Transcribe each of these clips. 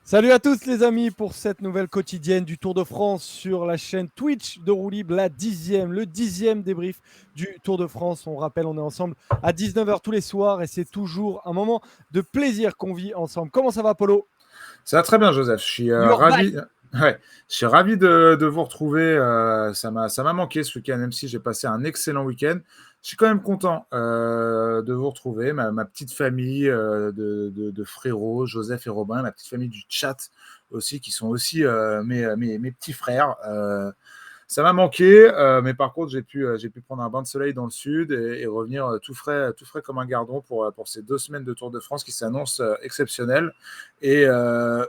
Salut à tous les amis pour cette nouvelle quotidienne du Tour de France sur la chaîne Twitch de Roue Libre, le dixième débrief du Tour de France. On rappelle, on est ensemble à 19h tous les soirs et c'est toujours un moment de plaisir qu'on vit ensemble. Comment ça va, Polo? Ça va très bien, Joseph. Je suis You're back. ravi. Ouais, je suis ravi de vous retrouver. Ça m'a manqué ce week-end, même si j'ai passé un excellent week-end. Je suis quand même content de vous retrouver, ma petite famille de frérots, Joseph et Robin, la petite famille du chat aussi, qui sont aussi mes petits frères. Ça m'a manqué, mais par contre, j'ai pu prendre un bain de soleil dans le sud et revenir tout frais comme un gardon pour ces 2 semaines de Tour de France qui s'annoncent exceptionnelles. Et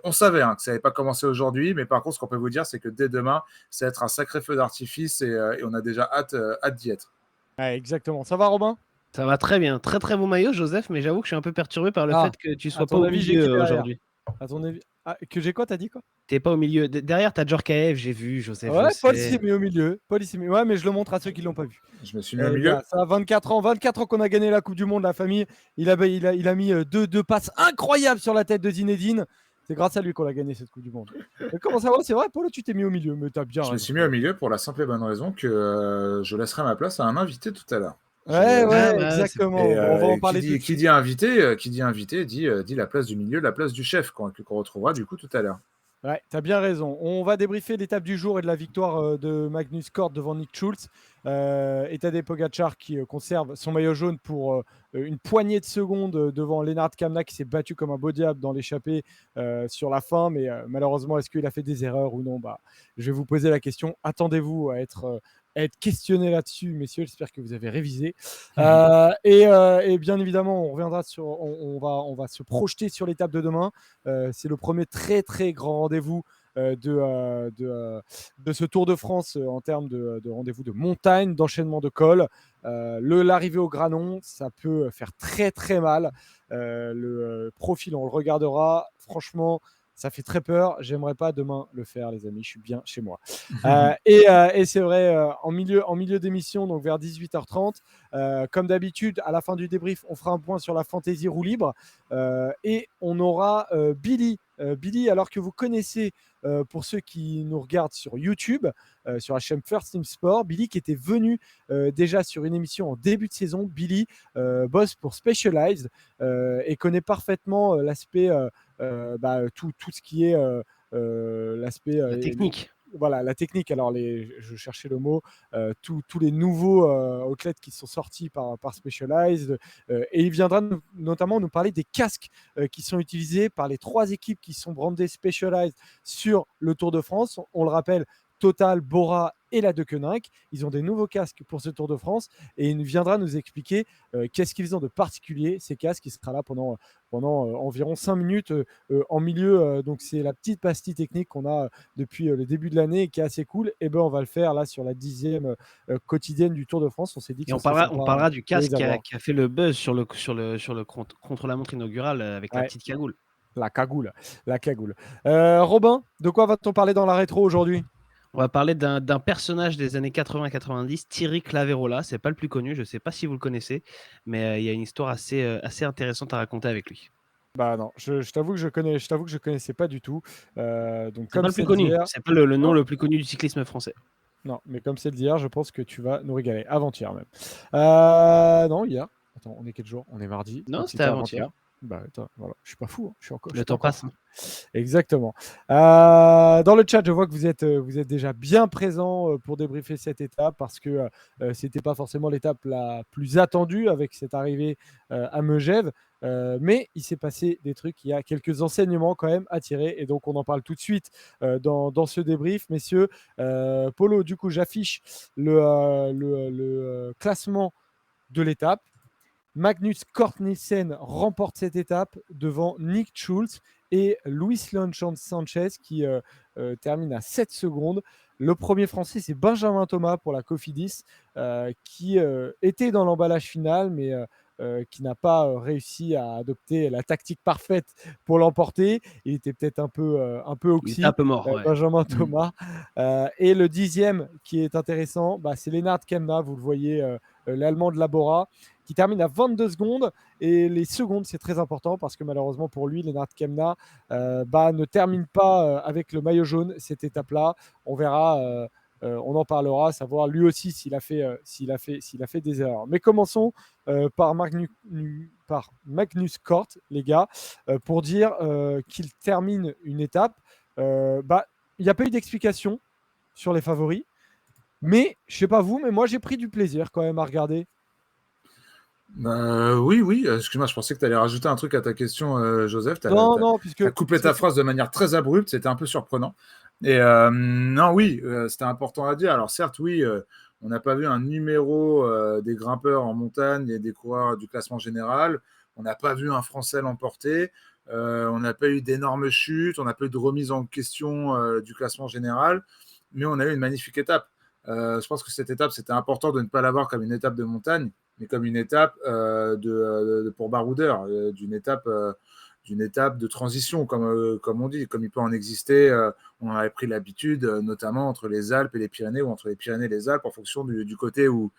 on savait que ça n'avait pas commencé aujourd'hui, mais par contre, ce qu'on peut vous dire, c'est que dès demain, ça va être un sacré feu d'artifice et on a déjà hâte d'y être. Ouais, exactement. Ça va, Robin? Ça va très bien. Très très beau maillot, Joseph, mais j'avoue que je suis un peu perturbé par le Ah, fait que tu à sois pas ton au avis, j'ai qui milieu derrière? aujourd'hui. À ton avis? Ah, que j'ai quoi? T'as dit quoi? T'es pas au milieu. Derrière, t'as Djorkaeff, j'ai vu, Joseph, je Ouais, Paul s'est sais. mis au milieu. Paul, il s'est mis. Ouais, mais je le montre à ceux qui l'ont pas vu. Je me suis mis au Eh milieu. bien, ça a 24 ans. 24 ans qu'on a gagné la Coupe du Monde, la famille. Il a mis deux passes incroyables sur la tête de Zinedine. C'est grâce à lui qu'on a gagné cette Coupe du Monde. Mais comment ça va? C'est vrai, Paulo, tu t'es mis au milieu. Mais t'as bien Je me raison. suis mis au milieu pour la simple et bonne raison que je laisserai ma place à un invité tout à l'heure. Ouais, Ah ouais, bah c'est exactement. Et, Bon, on va en qui parler tout dit, de qui suite. dit invité, dit la place du milieu, la place du chef, qu'on retrouvera du coup tout à l'heure. Ouais, tu as bien raison. On va débriefer l'étape du jour et de la victoire de Magnus Cort devant Nick Schulz. Et Tadej Pogacar qui conserve son maillot jaune pour une poignée de secondes devant Lennart Kamna qui s'est battu comme un beau diable dans l'échappée sur la fin. Mais malheureusement, est-ce qu'il a fait des erreurs ou non? Je vais vous poser la question. Attendez-vous à être questionné là-dessus, messieurs. J'espère que vous avez révisé. Et bien évidemment, on reviendra on va se projeter sur l'étape de demain. C'est le premier très très grand rendez-vous de ce Tour de France en termes de rendez-vous de montagne, d'enchaînement de cols. L'arrivée au Granon, ça peut faire très très mal. Le profil, on le regardera. Franchement, ça fait très peur. J'aimerais pas demain le faire, les amis. Je suis bien chez moi. Et c'est vrai, en milieu d'émission, donc vers 18h30, comme d'habitude, à la fin du débrief, on fera un point sur la fantaisie roue libre. Et on aura Billy. Billy, alors que vous connaissez, pour ceux qui nous regardent sur YouTube, sur la chaîne First Team Sport, Billy qui était venu déjà sur une émission en début de saison. Billy bosse pour Specialized et connaît parfaitement l'aspect, tout ce qui est l'aspect la technique. voilà, la technique. Alors, je cherchais le mot, tous les nouveaux outlets qui sont sortis par Specialized. Et il viendra notamment nous parler des casques qui sont utilisés par les 3 équipes qui sont brandées Specialized sur le Tour de France. On le rappelle, Total, Bora et la Deceuninck. Ils ont des nouveaux casques pour ce Tour de France et il viendra nous expliquer qu'est-ce qu'ils ont de particulier, ces casques. Il sera là pendant environ 5 minutes en milieu. Donc, c'est la petite pastille technique qu'on a depuis le début de l'année et qui est assez cool. Et ben, on va le faire là sur la 10e quotidienne du Tour de France. On s'est dit que Et ça on serait parlera, sympa on parlera du de les casque avoir. qui a fait le buzz sur le contre-la-montre inaugural avec la Ouais, petite cagoule. la cagoule. La cagoule. Robin, de quoi va-t-on parler dans la rétro aujourd'hui? On va parler d'un personnage des années 80-90, Thierry Claverola. C'est pas le plus connu, je sais pas si vous le connaissez, mais il y a une histoire assez intéressante à raconter avec lui. Bah non, je t'avoue que je connaissais pas du tout. Donc C'est comme pas le plus celle connu, d'hier, c'est pas le nom non, le plus connu du cyclisme français. non, mais comme celle d'hier, je pense que tu vas nous régaler. Avant-hier même. Non, hier. Attends, on est quel jour? On est mardi. Non, Donc c'était c'était avant-hier. avant-hier. Bah attends, voilà, je suis pas fou, hein. Je Le suis pas temps encore passe, fou. hein. Exactement. Dans le chat, je vois que vous êtes déjà bien présents pour débriefer cette étape parce que c'était pas forcément l'étape la plus attendue avec cette arrivée à Megève. Mais il s'est passé des trucs, il y a quelques enseignements quand même à tirer et donc on en parle tout de suite dans ce débrief, messieurs. Polo, du coup, j'affiche le classement de l'étape. Magnus Cort Nielsen remporte cette étape devant Nick Schulz et Luis Leon Sanchez qui termine à 7 secondes. Le premier français, c'est Benjamin Thomas pour la Cofidis qui était dans l'emballage final, mais qui n'a pas réussi à adopter la tactique parfaite pour l'emporter. Il était peut-être un peu Il était un oxy, peu mort, ouais. Benjamin Thomas. Et le 10e qui est intéressant, c'est Lennart Kemna. Vous le voyez l'Allemand de Labora, qui termine à 22 secondes. Et les secondes, c'est très important parce que malheureusement pour lui, Lennart Kemna ne termine pas avec le maillot jaune cette étape-là. On verra, on en parlera, savoir lui aussi s'il a fait des erreurs. Mais commençons par Magnus Cort, les gars, pour dire qu'il termine une étape. Il n'y a pas eu d'explication sur les favoris. Mais, je sais pas vous, mais moi j'ai pris du plaisir quand même à regarder. Oui. Excuse-moi, je pensais que tu allais rajouter un truc à ta question, Joseph. Tu Non, puisque as coupé ta phrase de manière très abrupte, c'était un peu surprenant. Et non, oui, c'était important à dire. Alors certes, oui, on n'a pas vu un numéro des grimpeurs en montagne et des coureurs du classement général. On n'a pas vu un Français l'emporter. On n'a pas eu d'énormes chutes. On n'a pas eu de remise en question du classement général. Mais on a eu une magnifique étape. Je pense que cette étape, c'était important de ne pas l'avoir comme une étape de montagne, mais comme une étape pour baroudeur, d'une étape de transition, comme on dit, comme il peut en exister. On avait pris l'habitude, notamment entre les Alpes et les Pyrénées, ou entre les Pyrénées et les Alpes, en fonction du côté où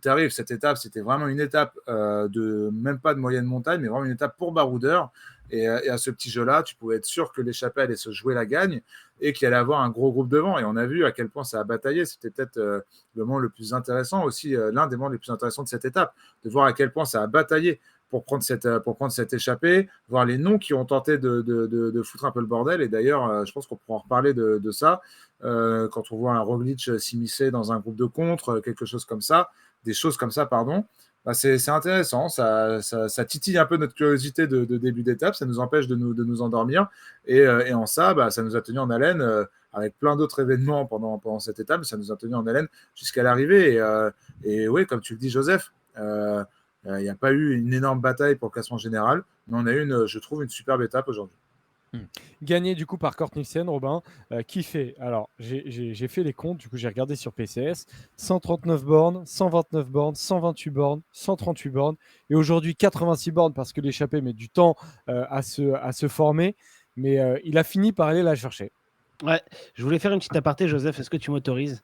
tu arrives. Cette étape, c'était vraiment une étape même pas de moyenne montagne, mais vraiment une étape pour baroudeur. Et à ce petit jeu-là, tu pouvais être sûr que l'échappée allait se jouer la gagne et qu'il allait avoir un gros groupe devant. Et on a vu à quel point ça a bataillé. C'était peut-être le moment le plus intéressant aussi, l'un des moments les plus intéressants de cette étape, de voir à quel point ça a bataillé pour prendre cette échappée, voir les noms qui ont tenté de foutre un peu le bordel. Et d'ailleurs, je pense qu'on pourra en reparler de ça. Quand on voit un Roglic s'immiscer dans un groupe de contre, quelque chose comme ça, des choses comme ça, pardon. C'est intéressant, ça titille un peu notre curiosité de début d'étape, ça nous empêche de nous endormir, et en ça, ça nous a tenu en haleine avec plein d'autres événements pendant cette étape, ça nous a tenu en haleine jusqu'à l'arrivée, et oui, comme tu le dis, Joseph, il n'y a pas eu une énorme bataille pour le classement général, mais on a eu, je trouve, une superbe étape aujourd'hui. Gagné du coup par Kort Nielsen, Robin, qui fait, alors j'ai fait les comptes, du coup j'ai regardé sur PCS, 139 bornes, 129 bornes, 128 bornes, 138 bornes, et aujourd'hui 86 bornes parce que l'échappée met du temps à se former, mais il a fini par aller la chercher. Ouais, je voulais faire une petite aparté, Joseph, est-ce que tu m'autorises?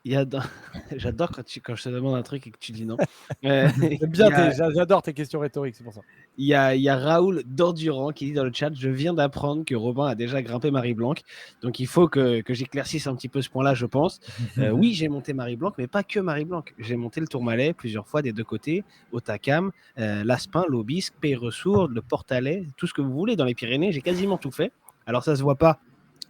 J'adore quand je te demande un truc et que tu dis non. J'adore tes questions rhétoriques, c'est pour ça. Il y a Raoul Dordurant qui dit dans le chat: je viens d'apprendre que Robin a déjà grimpé Marie-Blanc. Donc il faut que j'éclaircisse un petit peu ce point-là, je pense. Oui, j'ai monté Marie-Blanc, mais pas que Marie-Blanc. J'ai monté le Tourmalet plusieurs fois des deux côtés, Hautacam, l'Aspin, l'Aubisque, Pays-Ressourdes, le Portalet, tout ce que vous voulez dans les Pyrénées. J'ai quasiment tout fait. Alors ça se voit pas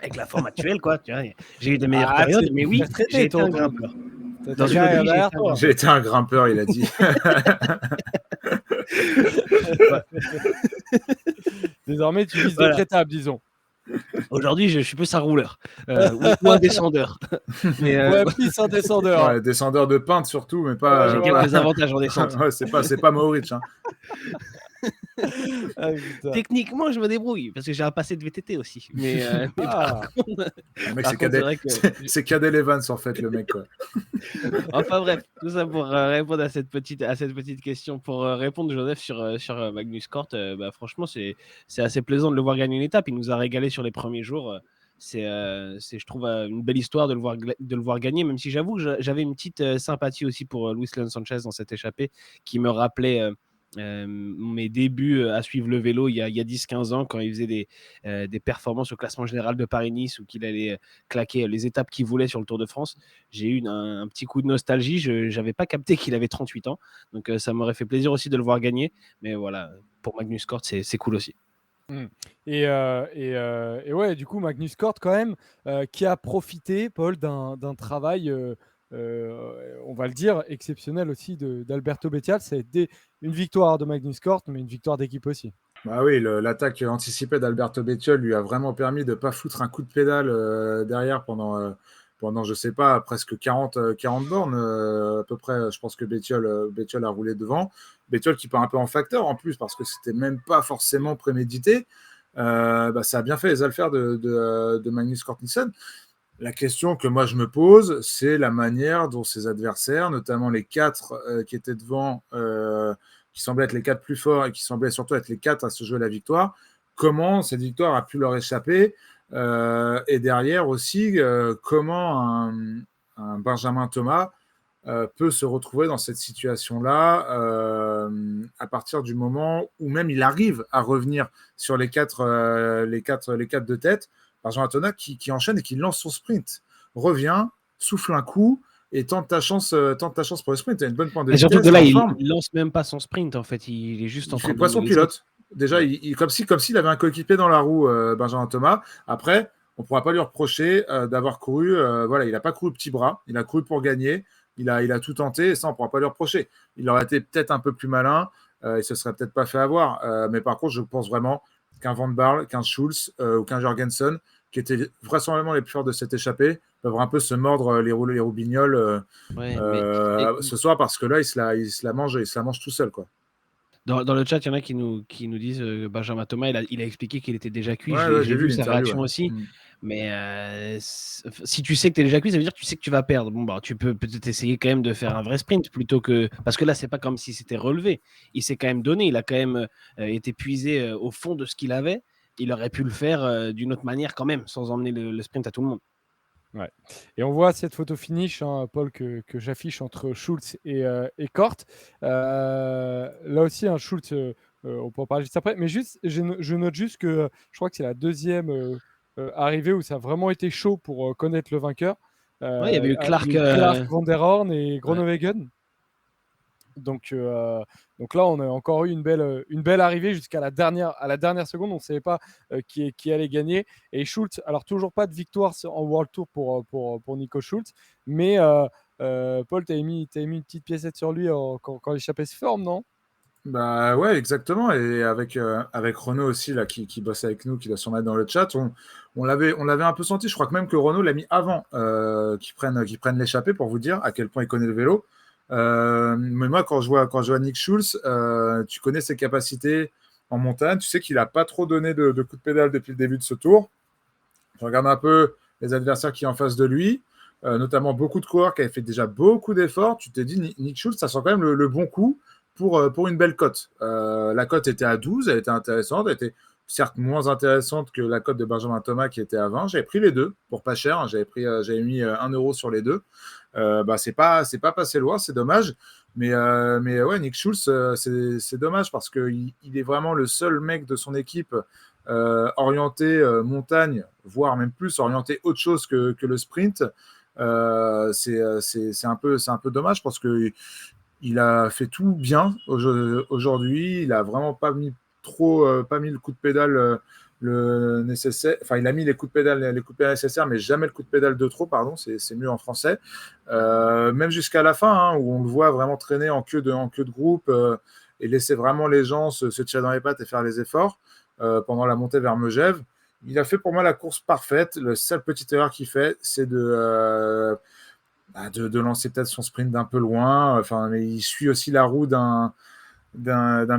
avec la forme actuelle, quoi. Tu vois, j'ai eu des meilleures périodes, mais oui, j'ai été un grimpeur. J'ai été un grimpeur, il a dit. Désormais, tu vises d'autres étapes, disons. Aujourd'hui, je suis plus un rouleur ou un descendeur. Ouais, plus un descendeur. Ouais, descendeur de pinte surtout, mais pas. J'ai quelques avantages en descente. Ouais, c'est pas Mauric. Hein. Techniquement, je me débrouille parce que j'ai un passé de VTT aussi. Mais par contre, mec, c'est Cadel Evans en fait, le mec. Quoi. Enfin bref, tout ça pour répondre à cette petite question. Pour répondre, Joseph, sur Magnus Cort, franchement, c'est assez plaisant de le voir gagner une étape. Il nous a régalé sur les premiers jours. C'est, je trouve, une belle histoire de le voir gagner, même si j'avoue que j'avais une petite sympathie aussi pour Luis Leon Sanchez dans cette échappée qui me rappelait mes débuts à suivre le vélo il y a 10-15 ans quand il faisait des performances au classement général de Paris-Nice où qu'il allait claquer les étapes qu'il voulait sur le Tour de France. J'ai eu un petit coup de nostalgie, je n'avais pas capté qu'il avait 38 ans, donc ça m'aurait fait plaisir aussi de le voir gagner, mais voilà, pour Magnus Cort c'est cool aussi. Et ouais, du coup, Magnus Cort, quand même, qui a profité, Paul, d'un travail, on va le dire, exceptionnel aussi d'Alberto Bettiol. Ça a été une victoire de Magnus Cort, mais une victoire d'équipe aussi. Bah oui, l'attaque anticipée d'Alberto Bettiol lui a vraiment permis de ne pas foutre un coup de pédale derrière pendant, je sais pas, presque 40 bornes à peu près. Je pense que Bettiol a roulé devant. Bettiol qui part un peu en facteur en plus parce que c'était même pas forcément prémédité. Ça a bien fait les affaires de Magnus Cort Nielsen. La question que moi je me pose, c'est la manière dont ses adversaires, notamment les 4 qui étaient devant, qui semblaient être les 4 plus forts et qui semblaient surtout être les 4 à se jouer la victoire, comment cette victoire a pu leur échapper et derrière aussi, comment un Benjamin Thomas peut se retrouver dans cette situation-là à partir du moment où même il arrive à revenir sur les quatre de tête. Benjamin Thomas qui enchaîne et qui lance son sprint, revient, souffle un coup et tente ta chance pour le sprint. Tu as une bonne pointe de Et surtout vitesse, que là, en il forme. lance même pas son sprint en fait. Il est juste en Il train fait de poisson donner les autres. pilote. Déjà, comme s'il avait un coéquipier dans la roue, Benjamin Thomas. Après, on ne pourra pas lui reprocher d'avoir couru. Voilà, il n'a pas couru petit bras. Il a couru pour gagner. Il a tout tenté. Et ça, on ne pourra pas lui reprocher. Il aurait été peut-être un peu plus malin. Et se serait peut-être pas fait avoir. Mais par contre, je pense vraiment qu'un Van Barle, qu'un Schulz ou qu'un Jorgensen, qui étaient vraisemblablement les plus forts de cette échappée, peuvent un peu se mordre les roubignoles ce soir parce que là, il se la mange tout seul, quoi. Dans le chat, il y en a qui nous disent Benjamin Thomas, il a expliqué qu'il était déjà cuit. Ouais, J'ai j'ai vu vu sa l'interview. réaction Ouais. aussi. Mais si tu sais que tu es déjà cuit, ça veut dire que tu sais que tu vas perdre. Bon, bah, tu peux peut-être essayer quand même de faire un vrai sprint plutôt que. Parce que là, c'est pas comme si c'était relevé. Il s'est quand même donné. Il a quand même été puisé au fond de ce qu'il avait. Il aurait pu le faire d'une autre manière quand même, sans emmener le sprint à tout le monde. Ouais. Et on voit cette photo finish, Paul, que j'affiche entre Schulz et Kort. Là aussi, Schulz, on peut en parler juste après. Mais juste, je note juste que je crois que c'est la deuxième arrivée où ça a vraiment été chaud pour connaître le vainqueur. Ouais, il y avait eu Clark. Il y a eu Clark, Van der Horn et Ouais. Groenewegen. Donc là, on a encore eu une belle arrivée jusqu'à la dernière seconde. On ne savait pas qui allait gagner. Et Schulz, alors toujours pas de victoire en World Tour pour Nico Schulz, mais Paul, tu as mis une petite piécette sur lui quand l'échappée se forme, non? Bah ouais, exactement. Et avec Renaud aussi, là, qui bosse avec nous, qui doit s'en mettre dans le chat, on l'avait un peu senti. Je crois que même que Renaud l'a mis avant qu'il prenne l'échappée pour vous dire à quel point il connaît le vélo. Mais moi, quand je vois Nick Schulz, tu connais ses capacités en montagne. Tu sais qu'il n'a pas trop donné de coups de pédale depuis le début de ce tour. Tu regardes un peu les adversaires qui sont en face de lui, notamment beaucoup de coureurs qui avaient fait déjà beaucoup d'efforts. Tu t'es dit, Nick Schulz, ça sent quand même le bon coup pour une belle cote. La cote était à 12, elle était intéressante, elle était certes moins intéressante que la cote de Benjamin Thomas qui était à 20. J'avais pris les deux pour pas cher, j'avais mis 1 euro sur les deux. C'est pas passé loin, c'est dommage. Mais ouais, Nick Schulz, c'est dommage parce qu'il est vraiment le seul mec de son équipe orienté montagne, voire même plus orienté autre chose que le sprint. C'est un peu dommage parce que il a fait tout bien aujourd'hui. Il a vraiment pas mis le coup de pédale le nécessaire. Enfin, il a mis les coups de pédale nécessaires, mais jamais le coup de pédale de trop. Pardon, c'est mieux en français. Même jusqu'à la fin, où on le voit vraiment traîner en queue de groupe et laisser vraiment les gens se tirer dans les pattes et faire les efforts pendant la montée vers Megève. Il a fait pour moi la course parfaite. La seule petite erreur qu'il fait, c'est de lancer peut-être son sprint d'un peu loin. Enfin, mais il suit aussi la roue d'un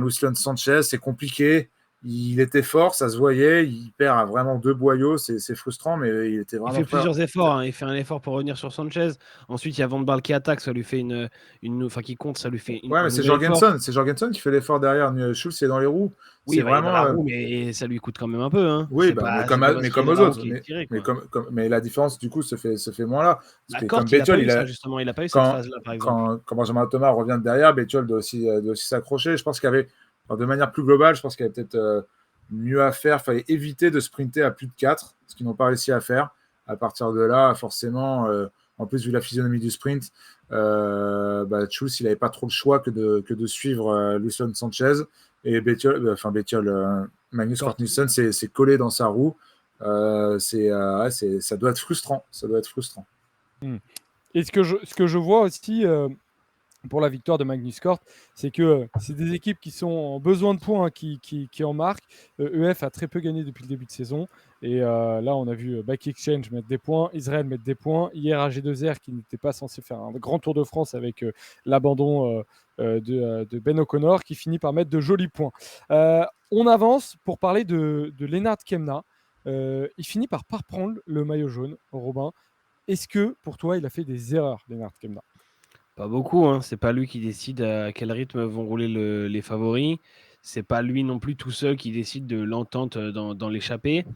Lucian Sanchez. C'est compliqué. Il était fort, ça se voyait. Il perd vraiment 2 boyaux. C'est frustrant, mais il était vraiment Il fait fort. plusieurs efforts. Il fait un effort pour revenir sur Sanchez. Ensuite, il y a Van Barle qui attaque. Ça lui fait qui compte. Ça lui fait Ouais, mais c'est Jorgensen. C'est Jorgensen qui fait l'effort derrière. Schulz est dans les roues. Oui, C'est il est dans vraiment. la roue, mais ça lui coûte quand même un peu. Hein. Oui, Mais comme aux autres. Mais la différence, du coup, se fait moins là. Parce que Kort, comme il n'a pas Bettiol, eu ça, justement. Il n'a pas eu cette phase-là, par exemple. quand Benjamin Thomas revient de derrière, Bettiol doit aussi s'accrocher. Je pense qu'il y avait, de manière plus globale, je pense qu'il y avait peut-être mieux à faire. Il fallait éviter de sprinter à plus de 4, ce qu'ils n'ont pas réussi à faire. À partir de là, forcément, en plus, vu la physionomie du sprint, Schulz, il n'avait pas trop le choix que de suivre Lucian Sanchez. Et Magnus Cort Nielsen s'est collé dans sa roue. Ça doit être frustrant. Ça doit être frustrant. Et ce que je vois aussi pour la victoire de Magnus Cort, c'est que c'est des équipes qui sont en besoin de points qui en marquent. EF a très peu gagné depuis le début de saison. Et là, on a vu Bike Exchange mettre des points, Israël mettre des points. Hier, AG2R, qui n'était pas censé faire un grand Tour de France avec l'abandon de Ben O'Connor, qui finit par mettre de jolis points. On avance pour parler de Lennart Kemna. Il finit par pas reprendre le maillot jaune, Robin. Est-ce que, pour toi, il a fait des erreurs, Lennart Kemna? Pas beaucoup, hein. C'est pas lui qui décide à quel rythme vont rouler les favoris. C'est pas lui non plus tout seul qui décide de l'entente dans l'échappée.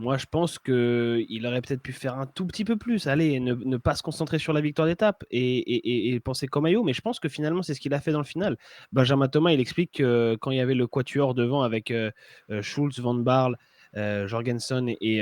Moi, je pense qu'il aurait peut-être pu faire un tout petit peu plus. Allez, ne pas se concentrer sur la victoire d'étape et penser qu'au maillot. Mais je pense que finalement, c'est ce qu'il a fait dans le final. Benjamin Thomas, il explique que quand il y avait le quatuor devant avec Schultz, Van Barle, Jorgensen et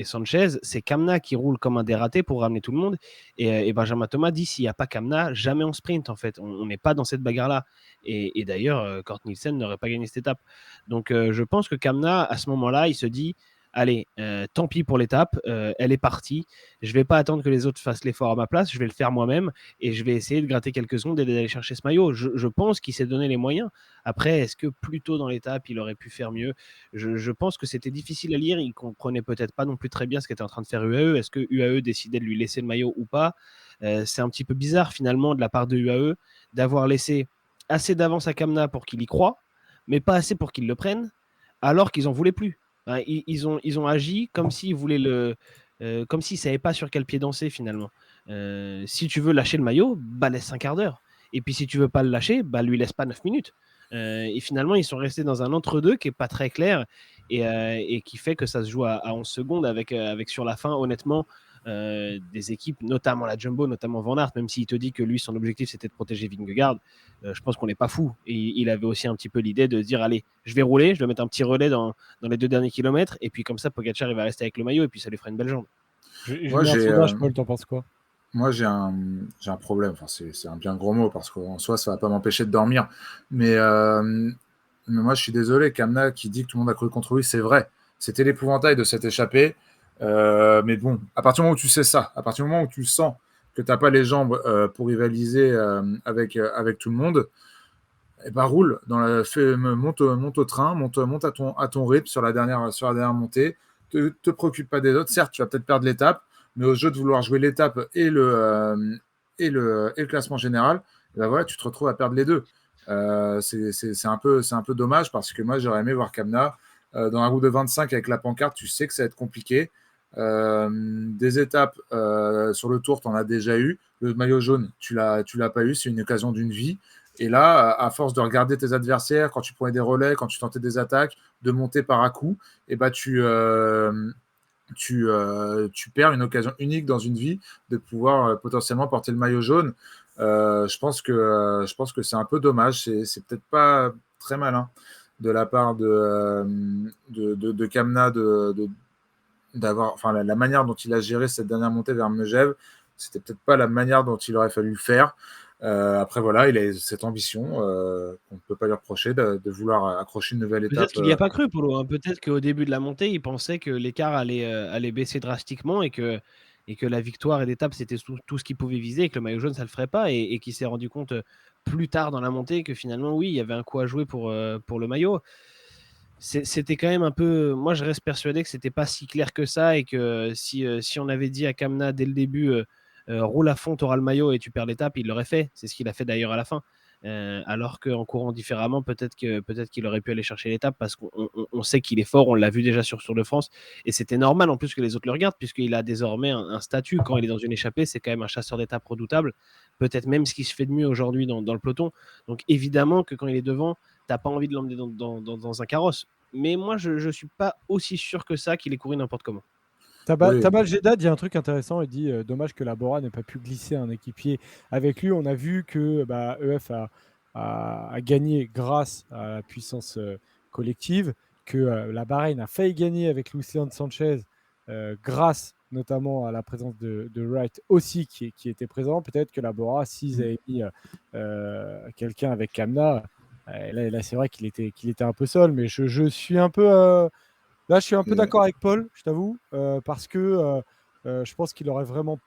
Sanchez, c'est Kamna qui roule comme un dératé pour ramener tout le monde. Et Benjamin Thomas dit s'il n'y a pas Kamna, jamais on sprint en fait. On n'est pas dans cette bagarre-là. Et d'ailleurs, Kort Nielsen n'aurait pas gagné cette étape. Donc je pense que Kamna, à ce moment-là, il se dit allez, tant pis pour l'étape, elle est partie. Je ne vais pas attendre que les autres fassent l'effort à ma place, je vais le faire moi-même et je vais essayer de gratter quelques secondes et d'aller chercher ce maillot. Je pense qu'il s'est donné les moyens. Après, est-ce que plus tôt dans l'étape, il aurait pu faire mieux? Je pense que c'était difficile à lire. Il ne comprenait peut-être pas non plus très bien ce qu'était en train de faire UAE. Est-ce que UAE décidait de lui laisser le maillot ou pas? C'est un petit peu bizarre finalement de la part de UAE d'avoir laissé assez d'avance à Kamna pour qu'il y croie, mais pas assez pour qu'il le prenne, alors qu'ils n'en voulaient plus. Ils ont agi comme s'ils voulaient comme s'ils ne savaient pas sur quel pied danser finalement. Si tu veux lâcher le maillot, bah laisse un quart d'heure. Et puis si tu veux pas le lâcher, bah lui laisse pas 9 minutes. Et finalement, ils sont restés dans un entre-deux qui est pas très clair et qui fait que ça se joue à 11 secondes avec sur la fin, honnêtement, des équipes, notamment la Jumbo, notamment Van Aert, même s'il te dit que lui, son objectif, c'était de protéger Vingegaard, je pense qu'on n'est pas fou. Et il avait aussi un petit peu l'idée de dire, allez, je vais rouler, je vais mettre un petit relais dans les 2 derniers kilomètres, et puis comme ça, Pogacar, il va rester avec le maillot, et puis ça lui fera une belle jambe. Je mets un sondage, Paul, t'en penses quoi? Moi, j'ai un problème. Enfin, c'est un bien gros mot parce qu'en soi, ça va pas m'empêcher de dormir. Mais moi, je suis désolé. Kamna qui dit que tout le monde a cru contre lui, c'est vrai. C'était l'épouvantail de s'être échappé. Mais bon, à partir du moment où tu sais ça, à partir du moment où tu sens que tu n'as pas les jambes pour rivaliser avec tout le monde, et ben roule. Monte au train, monte à ton rythme sur la dernière montée. Te préoccupe pas des autres. Certes, tu vas peut-être perdre l'étape, mais au jeu de vouloir jouer l'étape et le classement général, ben voilà, tu te retrouves à perdre les deux. C'est un peu dommage parce que moi, j'aurais aimé voir Kamna dans un groupe de 25 avec la pancarte. Tu sais que ça va être compliqué. Des étapes sur le tour, tu en as déjà eu. Le maillot jaune, tu l'as pas eu. C'est une occasion d'une vie. Et là, à force de regarder tes adversaires, quand tu prenais des relais, quand tu tentais des attaques, de monter par à coup, et bah tu perds une occasion unique dans une vie de pouvoir potentiellement porter le maillot jaune. Je pense que c'est un peu dommage. C'est peut-être pas très malin de la part de Kamna d'avoir, enfin, la manière dont il a géré cette dernière montée vers Megève, c'était peut-être pas la manière dont il aurait fallu le faire. Après, voilà, il a cette ambition qu'on ne peut pas lui reprocher de vouloir accrocher une nouvelle étape. Peut-être qu'il n'y a pas cru, Polo, hein. Peut-être qu'au début de la montée, il pensait que l'écart allait baisser drastiquement et que la victoire et l'étape, c'était tout ce qu'il pouvait viser et que le maillot jaune, ça ne le ferait pas et qu'il s'est rendu compte plus tard dans la montée que finalement, oui, il y avait un coup à jouer pour le maillot. C'était quand même un peu. Moi, je reste persuadé que c'était pas si clair que ça et que si on avait dit à Kamna dès le début, roule à fond, tu auras le maillot et tu perds l'étape, il l'aurait fait. C'est ce qu'il a fait d'ailleurs à la fin. Alors qu'en courant différemment, peut-être qu'il aurait pu aller chercher l'étape parce qu'on sait qu'il est fort, on l'a vu déjà sur Tour de France et c'était normal en plus que les autres le regardent puisqu'il a désormais un statut. Quand il est dans une échappée, c'est quand même un chasseur d'étape redoutable, peut-être même ce qui se fait de mieux aujourd'hui dans le peloton. Donc évidemment que quand il est devant, t'as pas envie de l'emmener dans un carrosse. Mais moi, je suis pas aussi sûr que ça qu'il ait couru n'importe comment. Oui. Tabal Jeddah dit un truc intéressant. Il dit dommage que la Bora n'ait pas pu glisser un équipier avec lui. On a vu que EF a gagné grâce à la puissance collective, que la Bahreïn a failli gagner avec Lucian Sanchez grâce notamment à la présence de Wright aussi qui était présent. Peut-être que la Bora, s'ils avaient mis quelqu'un avec Kamna, là c'est vrai qu'il était un peu seul, mais je suis un peu là, je suis un peu d'accord avec Paul, je t'avoue, parce que je pense qu'il aurait vraiment,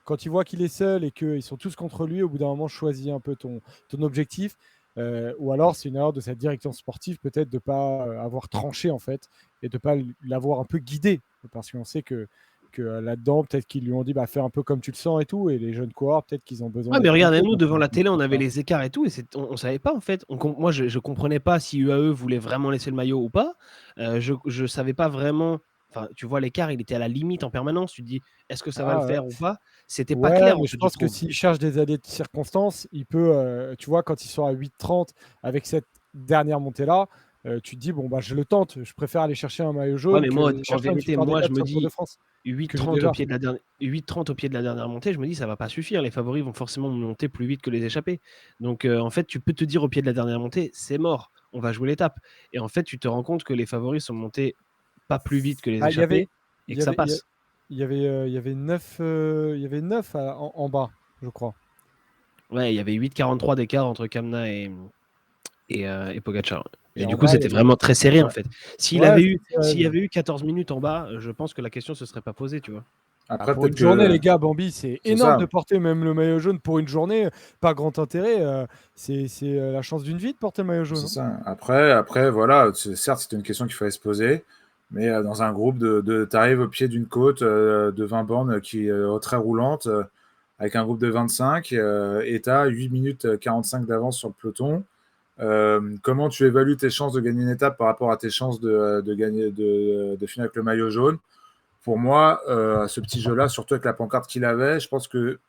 quand il voit qu'il est seul et qu'ils sont tous contre lui, au bout d'un moment, choisis un peu ton objectif. Ou alors, c'est une erreur de cette direction sportive, peut-être de ne pas avoir tranché, en fait, et de ne pas l'avoir un peu guidé. Parce qu'on sait que là-dedans, peut-être qu'ils lui ont dit fais un peu comme tu le sens et tout, et les jeunes coureurs, peut-être qu'ils ont besoin. Ouais, mais regardez, nous, devant la télé, on avait les écarts et tout, et on ne savait pas en fait. Moi, je ne comprenais pas si UAE voulait vraiment laisser le maillot ou pas. Je ne savais pas vraiment. Enfin, tu vois, l'écart, il était à la limite en permanence. Tu te dis, est-ce que ça va le faire ou pas? C'était pas clair. Mais je pense que s'il cherche des allées de circonstances, il peut, tu vois, quand ils sont à 8,30 avec cette dernière montée-là, tu te dis, bon, bah, je le tente, je préfère aller chercher un maillot Ouais, jaune mais que moi, en chercher une vérité, victoire moi, je d'étape me sur le Tour de dis France que j'ai 8,30 au déjà. pied de la dernière, 8,30 au pied de la dernière montée, je me dis ça va pas suffire. Les favoris vont forcément monter plus vite que les échappés. Donc en fait, tu peux te dire au pied de la dernière montée, c'est mort, on va jouer l'étape. Et en fait, tu te rends compte que les favoris sont montés pas plus vite que les Ah, échappés et il que y ça avait, il y a- passe. il y avait 9, en bas, je crois. Ouais, il y avait 8,43 d'écart entre Kamna et Pogacar. Et Et en du coup, bas, il y c'était avait. vraiment très serré en Ouais, fait. ouais, S'il y avait eu 14 minutes en bas, je pense que la question se serait pas posée, tu vois. bah, Après, pour peut-être une journée, que les gars, Bambi, c'est c'est énorme de ça. porter même le maillot jaune pour une journée. Pas grand intérêt. C'est la chance d'une vie de porter le maillot jaune, C'est hein. ça. Après, voilà, certes, c'était une question qu'il fallait se poser, mais dans un groupe tu arrives au pied d'une côte de 20 bornes qui est très roulante, avec un groupe de 25, et tu as 8 minutes 45 d'avance sur le peloton. Comment tu évalues tes chances de gagner une étape par rapport à tes chances de gagner, de finir avec le maillot jaune? Pour moi, ce petit jeu-là, surtout avec la pancarte qu'il avait, je pense que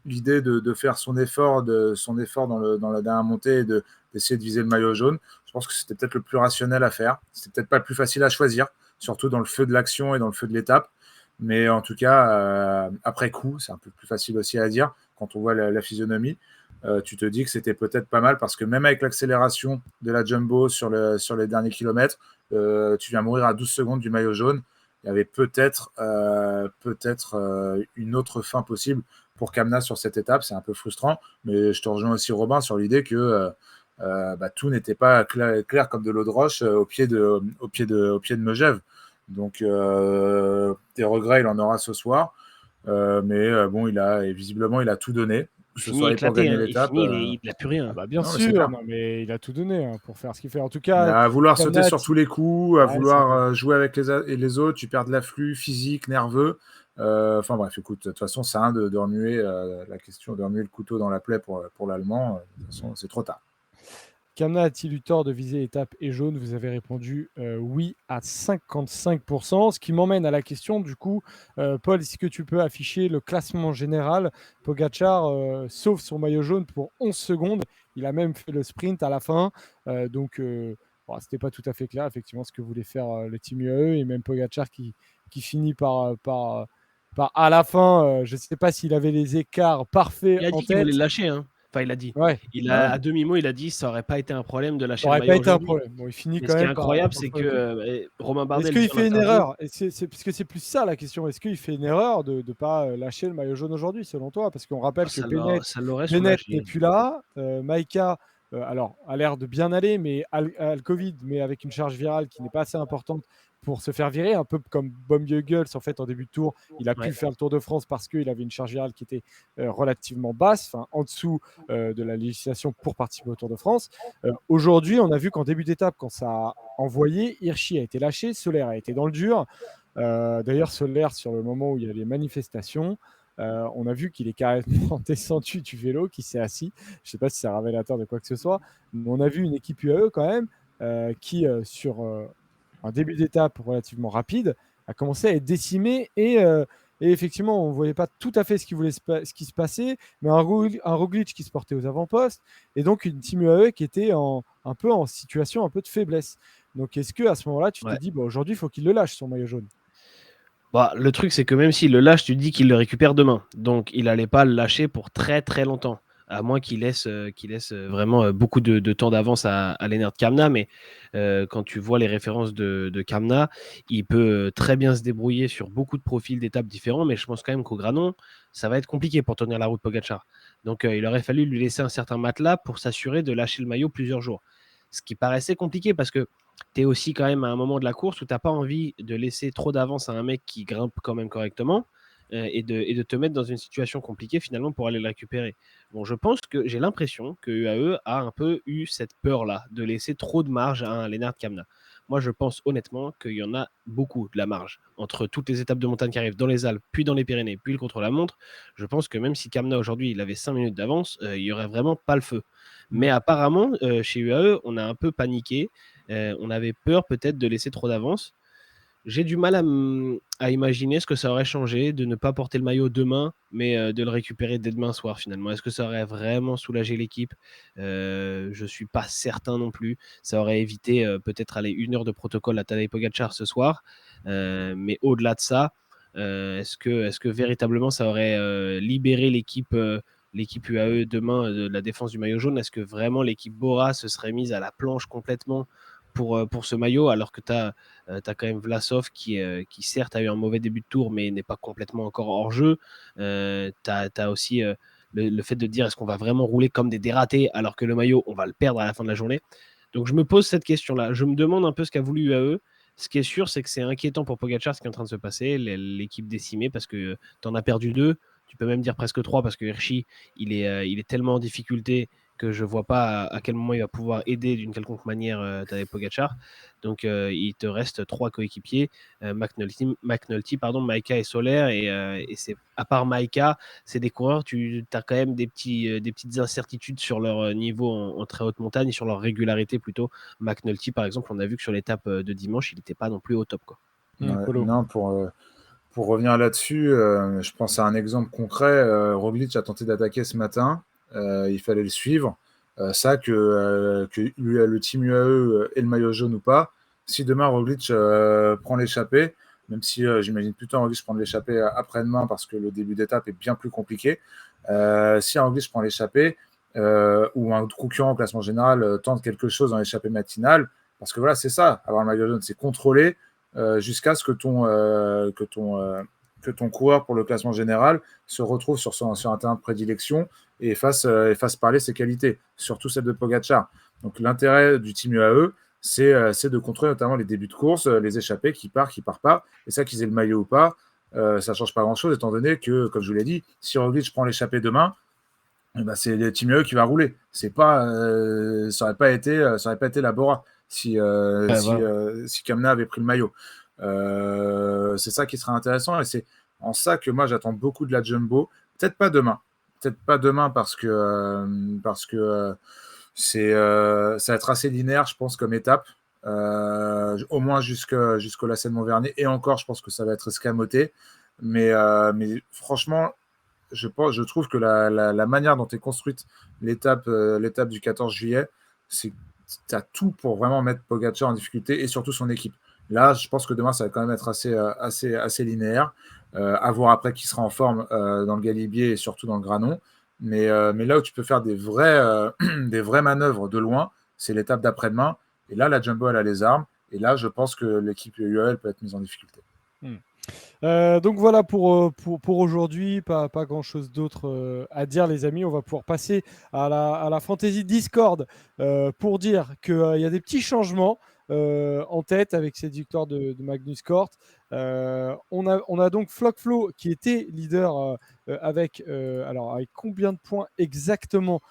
l'idée de faire son effort dans la dernière montée et d'essayer de viser le maillot jaune, je pense que c'était peut-être le plus rationnel à faire. C'était peut-être pas le plus facile à choisir, surtout dans le feu de l'action et dans le feu de l'étape. Mais en tout cas, après coup, c'est un peu plus facile aussi à dire quand on voit la physionomie. Tu te dis que c'était peut-être pas mal parce que même avec l'accélération de la jumbo sur les derniers kilomètres, tu viens mourir à 12 secondes du maillot jaune. Il y avait peut-être une autre fin possible pour Kamna sur cette étape. C'est un peu frustrant, mais je te rejoins aussi, Robin, sur l'idée que tout n'était pas clair comme de l'eau de roche au pied de Megève. Donc, des regrets, il en aura ce soir. Mais bon, visiblement, il a tout donné, Il que ce finit soit pour éclaté, gagner hein. Il l'étape. finit, il a plus Ah rien. bah bien Non, mais c'est sûr, clair. non, mais il a tout donné, hein, pour faire ce qu'il fait. En tout Mais cas, à vouloir sauter Kamnat, sur tous les coups, à ouais, c'est vouloir clair. jouer avec les autres, tu perds de l'afflux physique, nerveux. Enfin bref, écoute, de toute façon, c'est un de remuer la question, de remuer le couteau dans la plaie pour l'Allemand. De toute façon, c'est trop tard. Kamna a-t-il eu tort de viser étape et jaune? Vous avez répondu oui à 55%, ce qui m'emmène à la question du coup, Paul, est-ce que tu peux afficher le classement général? Pogacar sauve son maillot jaune pour 11 secondes. Il a même fait le sprint à la fin. Donc, bon, c'était pas tout à fait clair, effectivement, ce que voulait faire le Team UAE et même Pogacar qui finit par à la fin, je ne sais pas s'il avait les écarts parfaits Il a en dit qu'il voulait tête. le lâcher, hein. Enfin, il a dit. Ouais, Ah ouais. À demi-mot, il a dit ça aurait pas été un problème de ça lâcher le aurait pas maillot été un aujourd'hui. problème. Bon, il finit Mais quand ce qui est même incroyable, par c'est faire que le coup. Romain Est-ce Bardet le qu'il dit en fait une interview. erreur? Parce que c'est plus ça la question. Est-ce qu'il fait une erreur de ne pas lâcher le maillot jaune aujourd'hui, selon toi? Parce qu'on rappelle que Ça l'aurait Bennett n'est soulagé. plus là. Maïka, alors, a l'air de bien aller, mais a le Covid, mais avec une charge virale qui n'est pas assez importante pour se faire virer. Un peu comme Baumgörgels, en fait, en début de tour. Il a pu Ouais. faire le Tour de France parce qu'il avait une charge virale qui était relativement basse, enfin, en dessous de la législation pour participer au Tour de France. Aujourd'hui, on a vu qu'en début d'étape, quand ça a envoyé, Hirschi a été lâché, Soler a été dans le dur. D'ailleurs, Soler, sur le moment où il y a les manifestations, on a vu qu'il est carrément descendu du vélo, qu'il s'est assis. Je ne sais pas si c'est révélateur de quoi que ce soit, mais on a vu une équipe UAE quand même qui, sur un début d'étape relativement rapide, a commencé à être décimée et effectivement, on ne voyait pas tout à fait ce qui se passait, mais un Roglic qui se portait aux avant-postes et donc une Team UAE qui était un peu en situation un peu de faiblesse. Donc, est-ce que à ce moment-là, tu t'es Ouais. dit, bah, aujourd'hui, il faut qu'il le lâche, son maillot jaune? Bah, le truc, c'est que même s'il le lâche, tu te dis qu'il le récupère demain. Donc, il n'allait pas le lâcher pour très très longtemps. À moins qu'il laisse vraiment beaucoup de temps d'avance à Lennart Kamna. Mais quand tu vois les références de Kamna, il peut très bien se débrouiller sur beaucoup de profils d'étapes différents. Mais je pense quand même qu'au Granon, ça va être compliqué pour tenir la route Pogacar. Donc, il aurait fallu lui laisser un certain matelas pour s'assurer de lâcher le maillot plusieurs jours. Ce qui paraissait compliqué parce que tu es aussi quand même à un moment de la course où tu n'as pas envie de laisser trop d'avance à un mec qui grimpe quand même correctement et de te mettre dans une situation compliquée finalement pour aller le récupérer. Bon, je pense que j'ai l'impression que UAE a un peu eu cette peur-là de laisser trop de marge à un Lennart Kamna. Moi, je pense honnêtement qu'il y en a beaucoup de la marge entre toutes les étapes de montagne qui arrivent dans les Alpes, puis dans les Pyrénées, puis le contre-la-montre. Je pense que même si Kamna aujourd'hui il avait 5 minutes d'avance, il n'y aurait vraiment pas le feu. Mais apparemment, chez UAE, on a un peu paniqué. On avait peur peut-être de laisser trop d'avance. j'ai du mal à imaginer ce que ça aurait changé de ne pas porter le maillot demain, mais de le récupérer dès demain soir finalement. Est-ce que ça aurait vraiment soulagé l'équipe? Je ne suis pas certain non plus. Ça aurait évité peut-être 1 heure de protocole à Tadej Pogacar ce soir. Mais au-delà de ça, est-ce que véritablement ça aurait libéré l'équipe UAE demain de la défense du maillot jaune? Est-ce que vraiment l'équipe Bora se serait mise à la planche complètement pour ce maillot, alors que tu as quand même Vlasov qui certes a eu un mauvais début de tour, mais n'est pas complètement encore hors jeu. Tu as aussi le fait de dire est-ce qu'on va vraiment rouler comme des dératés, alors que le maillot, on va le perdre à la fin de la journée. Donc je me pose cette question-là. Je me demande un peu ce qu'a voulu UAE. Ce qui est sûr, c'est que c'est inquiétant pour Pogacar ce qui est en train de se passer, l'équipe décimée, parce que tu en as perdu 2. Tu peux même dire presque 3, parce que Hirschi, il est tellement en difficulté que je ne vois pas à quel moment il va pouvoir aider d'une quelconque manière Tadej Pogacar. Donc il te reste 3 coéquipiers, McNulty, Maika et Soler. Et c'est, à part Maika, c'est des coureurs, tu as quand même des petites incertitudes sur leur niveau en très haute montagne, sur leur régularité plutôt. McNulty, par exemple, on a vu que sur l'étape de dimanche, il n'était pas non plus au top, quoi. Non, pour revenir là-dessus, je pense à un exemple concret. Roglic a tenté d'attaquer ce matin. Il fallait le suivre. Ça, que le team UAE ait le maillot jaune ou pas, si demain Roglic prend l'échappée, même si j'imagine plutôt Roglic prendre l'échappée après-demain parce que le début d'étape est bien plus compliqué, si Roglic prend l'échappée ou un concurrent au classement général tente quelque chose dans l'échappée matinale, parce que voilà, c'est ça, avoir le maillot jaune, c'est contrôler jusqu'à ce que ton coureur pour le classement général se retrouve sur un terrain de prédilection et fasse parler ses qualités, surtout celle de Pogacar. Donc l'intérêt du team UAE, c'est de contrôler notamment les débuts de course, les échappées, qui part pas. Et ça, qu'ils aient le maillot ou pas, ça ne change pas grand-chose, étant donné que, comme je vous l'ai dit, si Roglic prend l'échappée demain, ben c'est le team UAE qui va rouler. Ça n'aurait pas été la Bora si Kamna avait pris le maillot. C'est ça qui sera intéressant et c'est en ça que moi j'attends beaucoup de la Jumbo. Peut-être pas demain parce que ça va être assez linéaire, je pense, comme étape, au moins jusqu'au Lacet de Montvernier, et encore je pense que ça va être escamoté, mais franchement je trouve que la manière dont est construite l'étape du 14 juillet, c'est tu as tout pour vraiment mettre Pogacar en difficulté et surtout son équipe. Là, je pense que demain, ça va quand même être assez linéaire. À voir après qui sera en forme dans le Galibier et surtout dans le Granon. Mais là où tu peux faire des vraies manœuvres de loin, c'est l'étape d'après-demain. Et là, la Jumbo, elle a les armes. Et là, je pense que l'équipe UAE peut être mise en difficulté. Donc voilà pour aujourd'hui, pas grand-chose d'autre à dire, les amis. On va pouvoir passer à la Fantasy Discord pour dire qu'il y a des petits changements en tête avec cette victoire de Magnus Cort. On a donc Flockflow qui était leader avec combien de points exactement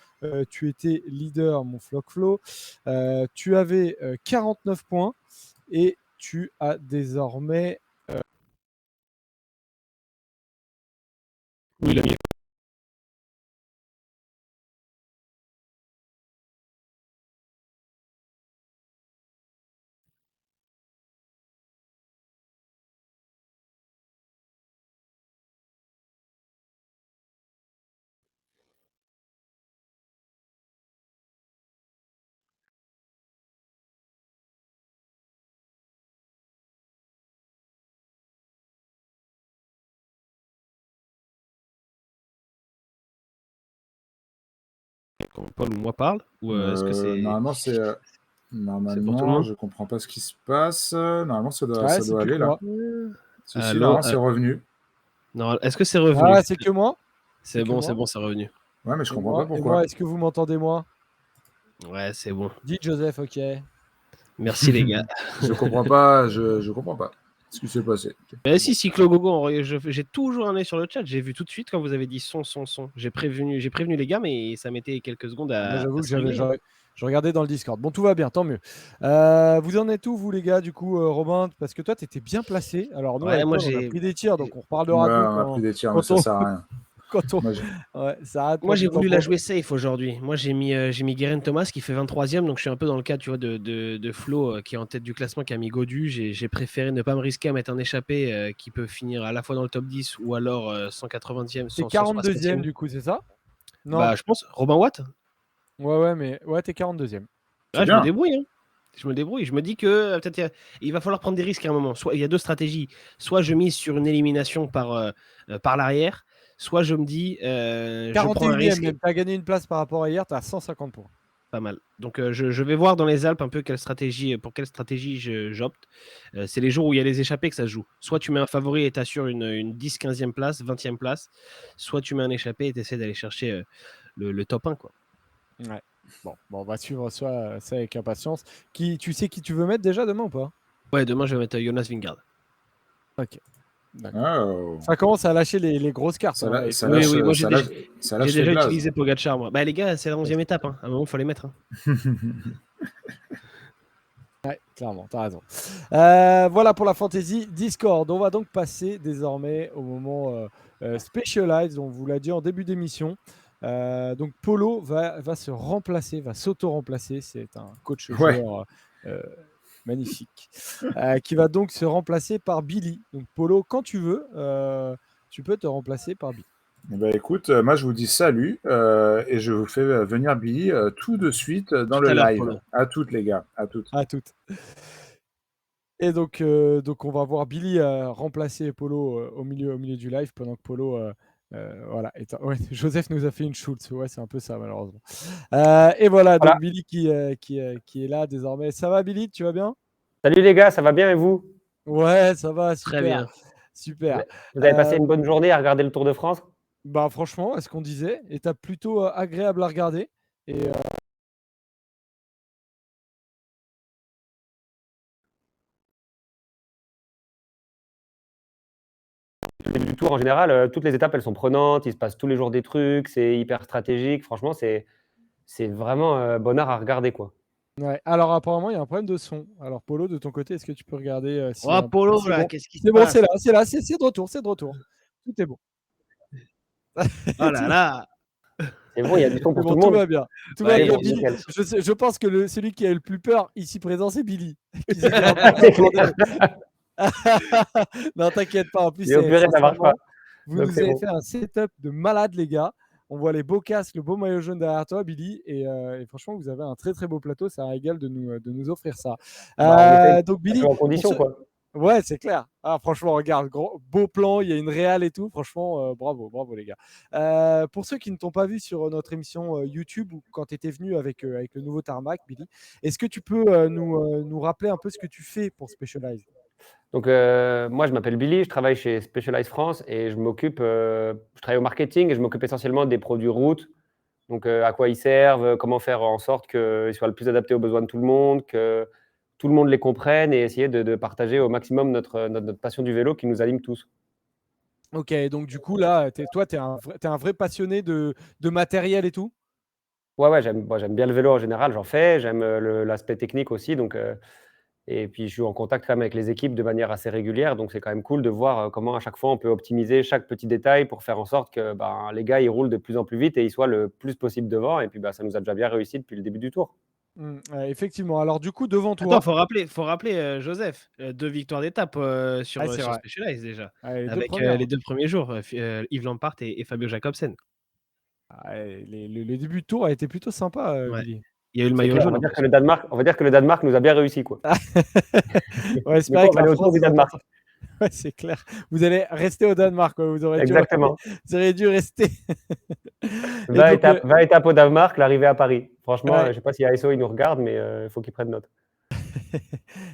tu étais leader, mon Flockflow? Tu avais 49 points et tu as désormais... Oui, il a mis. Quand Paul ou moi parle, ou est-ce que c'est Normalement, pour tout le Normalement, monde? je comprends pas ce qui se passe. Normalement, ça Ouais, c'est doit plus aller que là. moi. Si, Allô, normalement, c'est revenu. non, est-ce que c'est revenu? Ah, c'est que moi. C'est bon, c'est revenu. Ouais, mais je Et comprends pas moi, pourquoi. est-ce que vous m'entendez, moi? Ouais, c'est bon. Dites Joseph, ok. Merci les gars. Je comprends pas. Je comprends pas ce qui s'est passé. Mais si, Cyclo Gogo, j'ai toujours un œil sur le chat. J'ai vu tout de suite quand vous avez dit son. J'ai prévenu les gars, mais ça mettait quelques secondes Moi, à j'avoue que se régler. je regardais dans le Discord. Bon, tout va bien, tant mieux. Vous en êtes où, vous, les gars, du coup, Robin? Parce que toi, tu étais bien placé. Alors, nous, Ouais, avec moi Paul, on a j'ai. pris des tirs, donc on reparlera Ouais, de nous on a pris des tirs, mais quand ça on, sert à rien. Quand on... Moi, ouais, ça rate Moi, quand j'ai tu t'en voulu la prends. jouer safe aujourd'hui. Moi, j'ai mis Guerin Thomas qui fait 23e, donc je suis un peu dans le cas, tu vois, de Flo qui est en tête du classement, qui a mis Godu. J'ai préféré ne pas me risquer à mettre un échappé qui peut finir à la fois dans le top 10 ou alors 180e, T'es 42e 160e. du coup, c'est ça? Non. Bah, je pense. Robin Watt. Ouais, mais ouais, t'es 42e. C'est Je me bien. débrouille. Hein. Je me débrouille. Je me dis que peut-être il va falloir prendre des risques à un moment. Soit il y a deux stratégies. Soit je mise sur une élimination par l'arrière, soit je me dis je prends un 41e risque. même. T'as gagné une place par rapport à hier, t'as 150 points. Pas mal. Donc je vais voir dans les Alpes un peu pour quelle stratégie j'opte. C'est les jours où il y a les échappés que ça se joue. Soit tu mets un favori et t'assures une 10-15e place, 20e place, soit tu mets un échappé et t'essaies d'aller chercher le top 1. Quoi. Ouais. Bon, on va suivre ça avec impatience. Tu sais qui tu veux mettre déjà demain ou pas? Ouais, demain je vais mettre Jonas Vingard. Ok. D'accord. Oh. Ça commence à lâcher les grosses cartes. Ça, hein, la- et ça tout. lâche, Oui, moi ça lâche- ça lâche j'ai les déjà blazes. utilisé Pogacar, moi. Bah les gars, c'est la 11e étape. Hein. À un moment, il faut les mettre. Hein. Ouais, clairement, t'as raison. Voilà pour la fantasy Discord. On va donc passer désormais au moment Specialized, on vous l'a dit en début d'émission. Donc Polo va se remplacer, va s'auto-remplacer. C'est un coach Ouais. joueur magnifique qui va donc se remplacer par Billy. Donc Polo, quand tu veux, tu peux te remplacer par Billy. Eh ben, écoute, moi je vous dis salut et je vous fais venir Billy tout de suite dans Tout le à l'heure, live. Polo. À toutes les gars, à toutes. À toutes. Et donc on va voir Billy remplacer Polo au milieu du live pendant que Polo voilà. Ouais, Joseph nous a fait une Schultz. Ouais, c'est un peu ça malheureusement. Et voilà, donc Voilà. Billy qui est là désormais. Ça va Billy, tu vas bien? Salut les gars, ça va bien et vous? Ouais, ça va, Très super. bien. Super. Vous avez passé une bonne journée à regarder le Tour de France? Bah franchement, est-ce qu'on disait, étape plutôt agréable à regarder. Et Le début du Tour en général, toutes les étapes elles sont prenantes, il se passe tous les jours des trucs, c'est hyper stratégique. Franchement, c'est vraiment bon art à regarder quoi. ouais. Alors apparemment, il y a un problème de son. Alors Polo, de ton côté, est-ce que tu peux regarder si Oh, Polo, c'est là, bon? qu'est-ce qui se C'est bon, passe? c'est là, c'est de retour, c'est de retour. Tout est bon. Oh là là. C'est bon, il y a du son C'est pour bon, tout le tout monde. va bien. Tout Ouais, va C'est bien, bon, Billy. nickel. Je pense que celui qui a eu le plus peur ici présent, c'est Billy. Qui s'est dit, oh, C'est bordel. clair. Non, t'inquiète pas. En plus, Et au pire, ça marche pas. sincèrement, vous Donc nous c'est avez bon. fait un setup de malade, les gars. On voit les beaux casques, le beau maillot jaune derrière toi, Billy. Et franchement, vous avez un très très beau plateau. C'est un régal de nous offrir ça. Bah, on essaye Donc, un Billy, peu en condition quoi. ouais, c'est clair. Ah, franchement, regarde, beau plan, il y a une réal et tout. Franchement, bravo les gars. Pour ceux qui ne t'ont pas vu sur notre émission YouTube ou quand tu étais venu avec le nouveau tarmac, Billy, est-ce que tu peux nous rappeler un peu ce que tu fais pour Specialized? Donc moi je m'appelle Billy, je travaille chez Specialized France et je travaille au marketing et je m'occupe essentiellement des produits route. Donc à quoi ils servent, comment faire en sorte qu'ils soient le plus adaptés aux besoins de tout le monde, que tout le monde les comprenne et essayer de partager au maximum notre passion du vélo qui nous anime tous. Ok, donc du coup, là, toi, tu es un vrai passionné de matériel et tout? Ouais, j'aime bien le vélo en général, j'en fais, j'aime l'aspect technique aussi. Donc, et puis je suis en contact quand même avec les équipes de manière assez régulière, donc c'est quand même cool de voir comment à chaque fois on peut optimiser chaque petit détail pour faire en sorte que les gars ils roulent de plus en plus vite et ils soient le plus possible devant. Et puis ça nous a déjà bien réussi depuis le début du tour. Ouais, effectivement. Alors, du coup, devant Attends, toi. faut rappeler Joseph, 2 victoires d'étape sur C'est vrai. Specialized déjà, Les deux avec premières. les 2 premiers jours, Yves Lampart et Fabio Jacobsen. Le début de tour a été plutôt sympa, Ouais. Billy. Il y a eu le C'est maillot clair, jaune en plus. on va dire que le Danemark nous a bien réussi quoi. On va Mais espérer quoi, on que va la aller au tour France du nous entende. Danemark. Ouais, c'est clair. Vous allez rester au Danemark, quoi. Vous auriez Exactement. dû rester. 20 donc, étapes, 20 étapes au Danemark, l'arrivée à Paris. Franchement, ouais. je ne sais pas si ASO il nous regarde, mais il faut qu'il prenne note.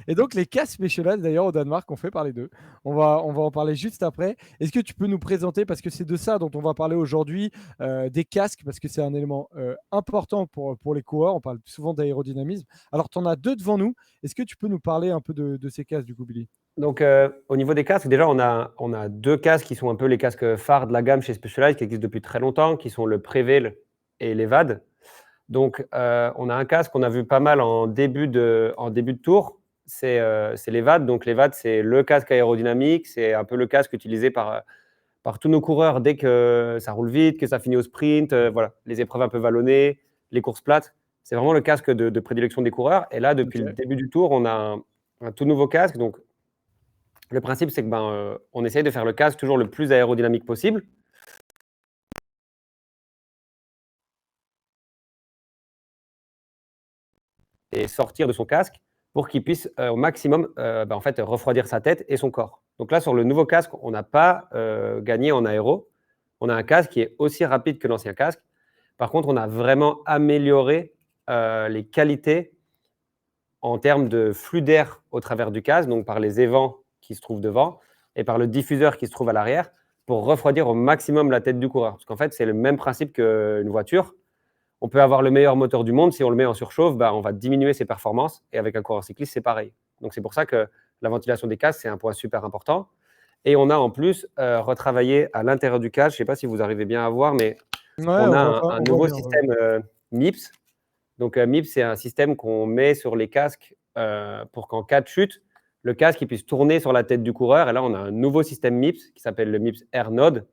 Et donc, les casques Specialized, d'ailleurs, au Danemark, on fait parler d'eux. On va en parler juste après. Est-ce que tu peux nous présenter, parce que c'est de ça dont on va parler aujourd'hui, des casques, parce que c'est un élément important pour les coureurs. On parle souvent d'aérodynamisme. Alors, tu en as deux devant nous. Est-ce que tu peux nous parler un peu de ces casques, du coup, Billy? Donc, au niveau des casques, déjà, on a deux casques qui sont un peu les casques phares de la gamme chez Specialized, qui existent depuis très longtemps, qui sont le Prevail et l'Evad. Donc, on a un casque qu'on a vu pas mal en début de tour, c'est l'Evad. Donc, l'Evad, c'est le casque aérodynamique, c'est un peu le casque utilisé par par tous nos coureurs dès que ça roule vite, que ça finit au sprint, voilà, les épreuves un peu vallonnées, les courses plates. C'est vraiment le casque de prédilection des coureurs. Et là, depuis le début du tour, on a un tout nouveau casque. Donc, le principe, c'est que on essaye de faire le casque toujours le plus aérodynamique possible. Et sortir de son casque pour qu'il puisse au maximum en fait, refroidir sa tête et son corps. Donc là, sur le nouveau casque, on n'a pas gagné en aéro. On a un casque qui est aussi rapide que l'ancien casque. Par contre, on a vraiment amélioré les qualités en termes de flux d'air au travers du casque, donc par les évents qui se trouvent devant et par le diffuseur qui se trouve à l'arrière, pour refroidir au maximum la tête du coureur. Parce qu'en fait, c'est le même principe qu'une voiture. On peut avoir le meilleur moteur du monde, si on le met en surchauffe, on va diminuer ses performances. Et avec un coureur cycliste, c'est pareil. Donc c'est pour ça que la ventilation des casques, c'est un point super important. Et on a en plus retravaillé à l'intérieur du casque, je ne sais pas si vous arrivez bien à voir, mais on a un nouveau système MIPS. Donc MIPS, c'est un système qu'on met sur les casques pour qu'en cas de chute, le casque il puisse tourner sur la tête du coureur. Et là, on a un nouveau système MIPS qui s'appelle le MIPS Air Node.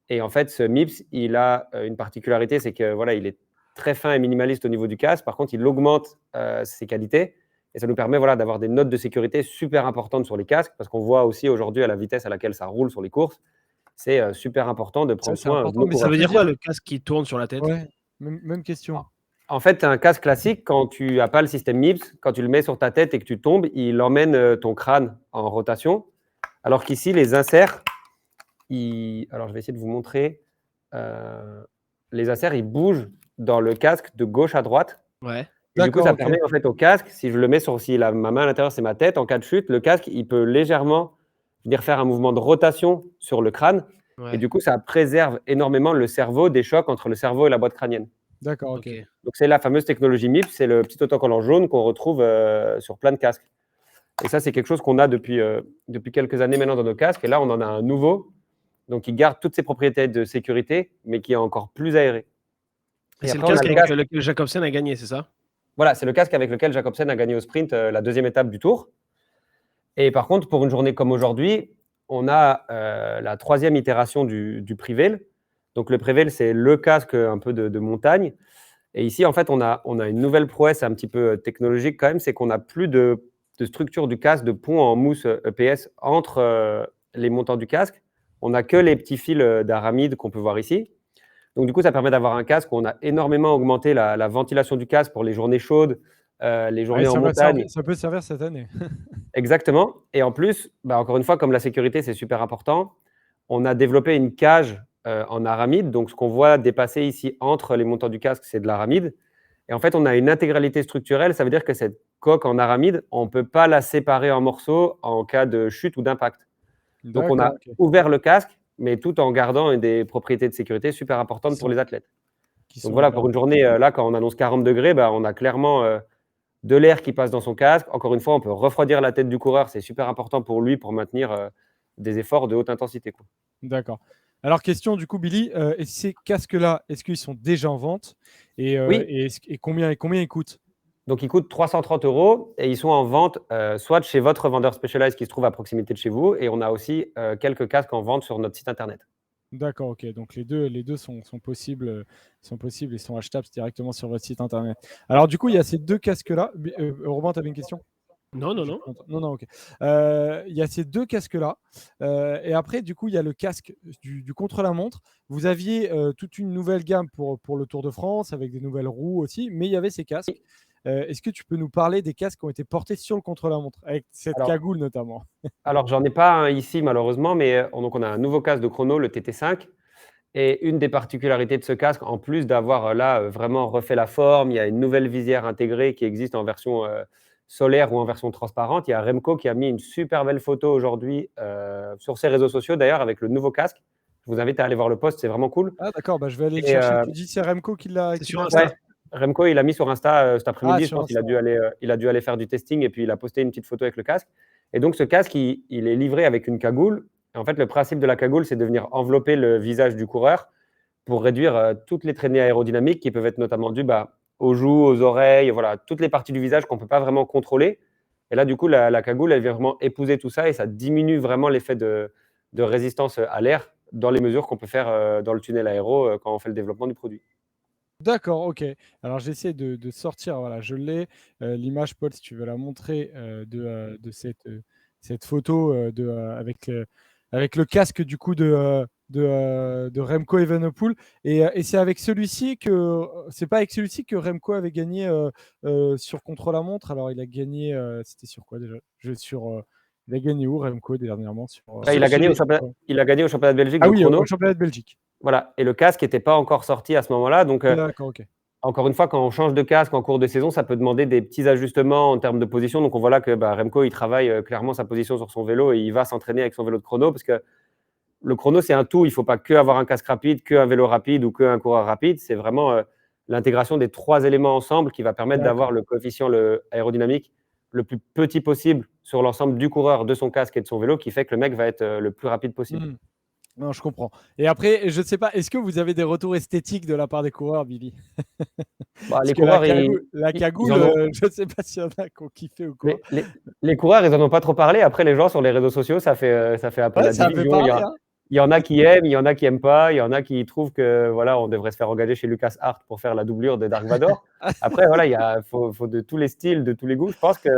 Et en fait, ce MIPS, il a une particularité, c'est que voilà, il est très fin et minimaliste au niveau du casque. Par contre, il augmente ses qualités et ça nous permet d'avoir des notes de sécurité super importantes sur les casques parce qu'on voit aussi aujourd'hui à la vitesse à laquelle ça roule sur les courses, c'est super important de prendre soin de nos coureurs. Ça veut dire quoi le casque qui tourne sur la tête? Même question. En fait, un casque classique, quand tu n'as pas le système MIPS, quand tu le mets sur ta tête et que tu tombes, il emmène ton crâne en rotation. Alors qu'ici, les inserts, alors je vais essayer de vous montrer. Les inserts, ils bougent dans le casque de gauche à droite. Ouais. Et du coup, ça permet en fait au casque, si je le mets si ma main à l'intérieur, c'est ma tête, en cas de chute, le casque, il peut légèrement venir faire un mouvement de rotation sur le crâne. Ouais. Et du coup, ça préserve énormément le cerveau des chocs entre le cerveau et la boîte crânienne. D'accord, ok. Donc, c'est la fameuse technologie MIPS, c'est le petit autocollant jaune qu'on retrouve sur plein de casques. Et ça, c'est quelque chose qu'on a depuis quelques années maintenant dans nos casques. Et là, on en a un nouveau, donc qui garde toutes ses propriétés de sécurité, mais qui est encore plus aéré. Et c'est le casque avec lequel Jacobsen a gagné, c'est ça? Voilà, c'est le casque avec lequel Jacobsen a gagné au sprint la deuxième étape du Tour. Et par contre, pour une journée comme aujourd'hui, on a la troisième itération du Prevail. Donc le Prevail, c'est le casque un peu de montagne. Et ici, en fait, on a une nouvelle prouesse un petit peu technologique quand même, c'est qu'on n'a plus de structure du casque, de pont en mousse EPS entre les montants du casque. On n'a que les petits fils d'aramide qu'on peut voir ici. Donc, du coup, ça permet d'avoir un casque où on a énormément augmenté la ventilation du casque pour les journées chaudes, les journées en montagne. Ça peut servir cette année. Exactement. Et en plus, encore une fois, comme la sécurité, c'est super important, on a développé une cage en aramide. Donc, ce qu'on voit dépasser ici entre les montants du casque, c'est de l'aramide. Et en fait, on a une intégralité structurelle. Ça veut dire que cette coque en aramide, on ne peut pas la séparer en morceaux en cas de chute ou d'impact. Donc, on a ouvert le casque, mais tout en gardant des propriétés de sécurité super importantes pour les athlètes. Donc voilà, pour une journée, là, quand on annonce 40 degrés, on a clairement de l'air qui passe dans son casque. Encore une fois, on peut refroidir la tête du coureur. C'est super important pour lui pour maintenir des efforts de haute intensité. D'accord. Alors, question du coup, Billy, ces casques-là, est-ce qu'ils sont déjà en vente oui. Et combien ils coûtent? Donc, ils coûtent 330 € et ils sont en vente soit chez votre vendeur Specialized qui se trouve à proximité de chez vous, et on a aussi quelques casques en vente sur notre site internet. D'accord, ok. Donc les deux sont possibles et sont achetables directement sur votre site internet. Alors du coup, il y a ces deux casques-là. Robin, tu avais une question? Non, ok. Il y a ces deux casques-là. Et après, du coup, il y a le casque du contre-la-montre. Vous aviez toute une nouvelle gamme pour le Tour de France, avec des nouvelles roues aussi, mais il y avait ces casques. Est-ce que tu peux nous parler des casques qui ont été portés sur le contre-la-montre, avec cette cagoule notamment? Alors, j'en ai pas un ici malheureusement, mais donc on a un nouveau casque de chrono, le TT5. Et une des particularités de ce casque, en plus d'avoir là vraiment refait la forme, il y a une nouvelle visière intégrée qui existe en version solaire ou en version transparente. Il y a Remco qui a mis une super belle photo aujourd'hui sur ses réseaux sociaux d'ailleurs avec le nouveau casque. Je vous invite à aller voir le post, c'est vraiment cool. Ah d'accord, je vais aller le chercher. Tu dis c'est Remco qui l'a sur Insta. Ouais. Remco, il l'a mis sur Insta cet après-midi. Je pense qu'il a dû aller faire du testing et puis il a posté une petite photo avec le casque. Et donc, ce casque, il est livré avec une cagoule. Et en fait, le principe de la cagoule, c'est de venir envelopper le visage du coureur pour réduire toutes les traînées aérodynamiques qui peuvent être notamment dues aux joues, aux oreilles, voilà, toutes les parties du visage qu'on ne peut pas vraiment contrôler. Et là, du coup, la cagoule, elle vient vraiment épouser tout ça et ça diminue vraiment l'effet de résistance à l'air dans les mesures qu'on peut faire dans le tunnel aéro quand on fait le développement du produit. D'accord, ok. Alors j'essaie de sortir, voilà, je l'ai. L'image, Paul, si tu veux la montrer de cette photo avec le casque du coup de Remco Evenepoel. Et c'est avec celui-ci c'est pas avec celui-ci que Remco avait gagné sur contre-la-montre. Alors il a gagné, c'était sur quoi déjà? Il a gagné où Remco dernièrement Il a gagné au championnat de Belgique Ah de oui, chrono. au championnat de Belgique. Voilà. Et le casque n'était pas encore sorti à ce moment-là. Donc, D'accord, ok. encore une fois, quand on change de casque en cours de saison, ça peut demander des petits ajustements en termes de position. Donc, on voit là que Remco, il travaille clairement sa position sur son vélo et il va s'entraîner avec son vélo de chrono parce que le chrono, c'est un tout. Il ne faut pas que avoir un casque rapide, qu'un vélo rapide ou qu'un coureur rapide. C'est vraiment l'intégration des 3 éléments ensemble qui va permettre d'avoir le coefficient aérodynamique le plus petit possible sur l'ensemble du coureur, de son casque et de son vélo, qui fait que le mec va être le plus rapide possible. Non, je comprends. Et après, je ne sais pas, est-ce que vous avez des retours esthétiques de la part des coureurs, Billy? Les coureurs, la cagoule, je ne sais pas s'il y en a qui ont kiffé ou quoi. Les coureurs, ils n'en ont pas trop parlé. Après, les gens sur les réseaux sociaux, ça fait un peu la division. Il y en a qui aiment, il y en a qui n'aiment pas, il y en a qui trouvent que voilà, on devrait se faire engager chez Lucas Hart pour faire la doublure de Dark Vador. Après, voilà, faut de tous les styles, de tous les goûts. Je pense que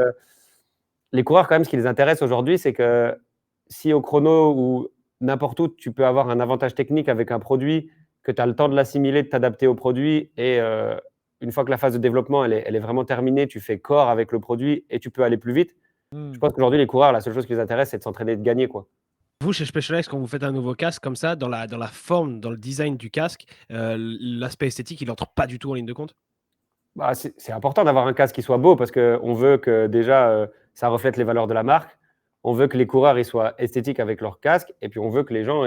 les coureurs, quand même, ce qui les intéresse aujourd'hui, c'est que si au chrono ou n'importe où, tu peux avoir un avantage technique avec un produit, que tu as le temps de l'assimiler, de t'adapter au produit, et une fois que la phase de développement elle est vraiment terminée, tu fais corps avec le produit et tu peux aller plus vite. Je pense qu'aujourd'hui, les coureurs, la seule chose qui les intéresse, c'est de s'entraîner et de gagner, quoi. Vous, chez Specialized, quand vous faites un nouveau casque comme ça, dans la forme, dans le design du casque, l'aspect esthétique, il n'entre pas du tout en ligne de compte? C'est important d'avoir un casque qui soit beau parce qu'on veut que déjà, ça reflète les valeurs de la marque. On veut que les coureurs ils soient esthétiques avec leur casque. Et puis, on veut que les gens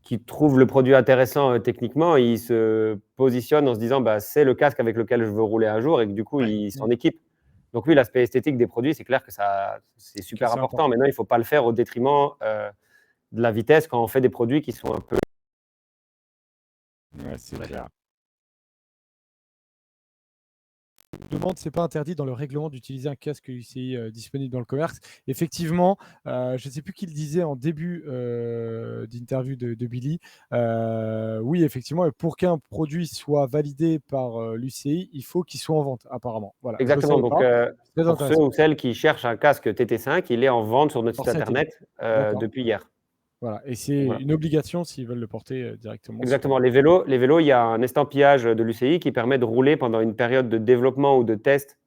qui trouvent le produit intéressant techniquement, ils se positionnent en se disant c'est le casque avec lequel je veux rouler un jour et que du coup, ils s'en équipent. Donc oui, l'aspect esthétique des produits, c'est clair que c'est super important. Maintenant, il ne faut pas le faire au détriment de la vitesse quand on fait des produits qui sont un peu… Ouais, c'est clair. Je demande, c'est pas interdit dans le règlement d'utiliser un casque UCI disponible dans le commerce. Effectivement, je ne sais plus qui le disait en début d'interview de Billy. Oui, effectivement, pour qu'un produit soit validé par l'UCI, il faut qu'il soit en vente, apparemment. Voilà. Exactement. Donc, pour ceux ou celles qui cherchent un casque TT5, il est en vente sur notre site internet depuis hier. Voilà. Et c'est une obligation s'ils veulent le porter directement. Exactement. Les vélos, il y a un estampillage de l'UCI qui permet de rouler pendant une période de développement ou de test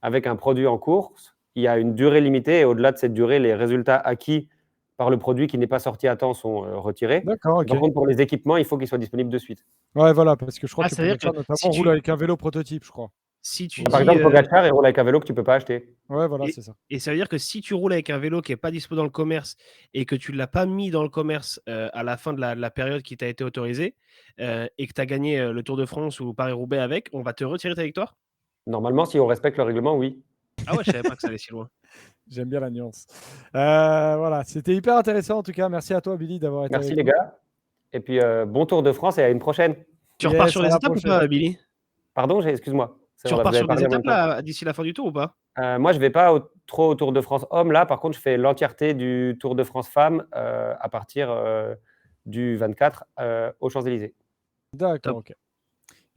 avec un produit en course. Il y a une durée limitée et au-delà de cette durée, les résultats acquis par le produit qui n'est pas sorti à temps sont retirés. D'accord, ok. Par contre, pour les équipements, il faut qu'ils soient disponibles de suite. Ouais, voilà, parce que je crois que Pogacar, notamment roule avec un vélo prototype, je crois. Par exemple, Pogacar, il roule avec un vélo que tu ne peux pas acheter. Ouais, voilà, c'est ça. Et ça veut dire que si tu roules avec un vélo qui n'est pas dispo dans le commerce et que tu ne l'as pas mis dans le commerce à la fin de la période qui t'a été autorisée et que tu as gagné le Tour de France ou Paris-Roubaix avec, on va te retirer ta victoire? Normalement, si on respecte le règlement, oui. Ah ouais, je ne savais pas que ça allait si loin. J'aime bien la nuance. Voilà, c'était hyper intéressant en tout cas. Merci à toi, Billy, d'avoir été Merci avec les nous. gars. Et puis, bon Tour de France et à une prochaine. Tu repars sur les étapes ou pas, Billy? Pardon, excuse-moi. Tu repars sur des étapes là, d'ici la fin du Tour ou pas? Moi, je ne vais pas trop au Tour de France homme. Là, par contre, je fais l'entièreté du Tour de France femme à partir du 24 aux Champs-Élysées. D'accord, ok.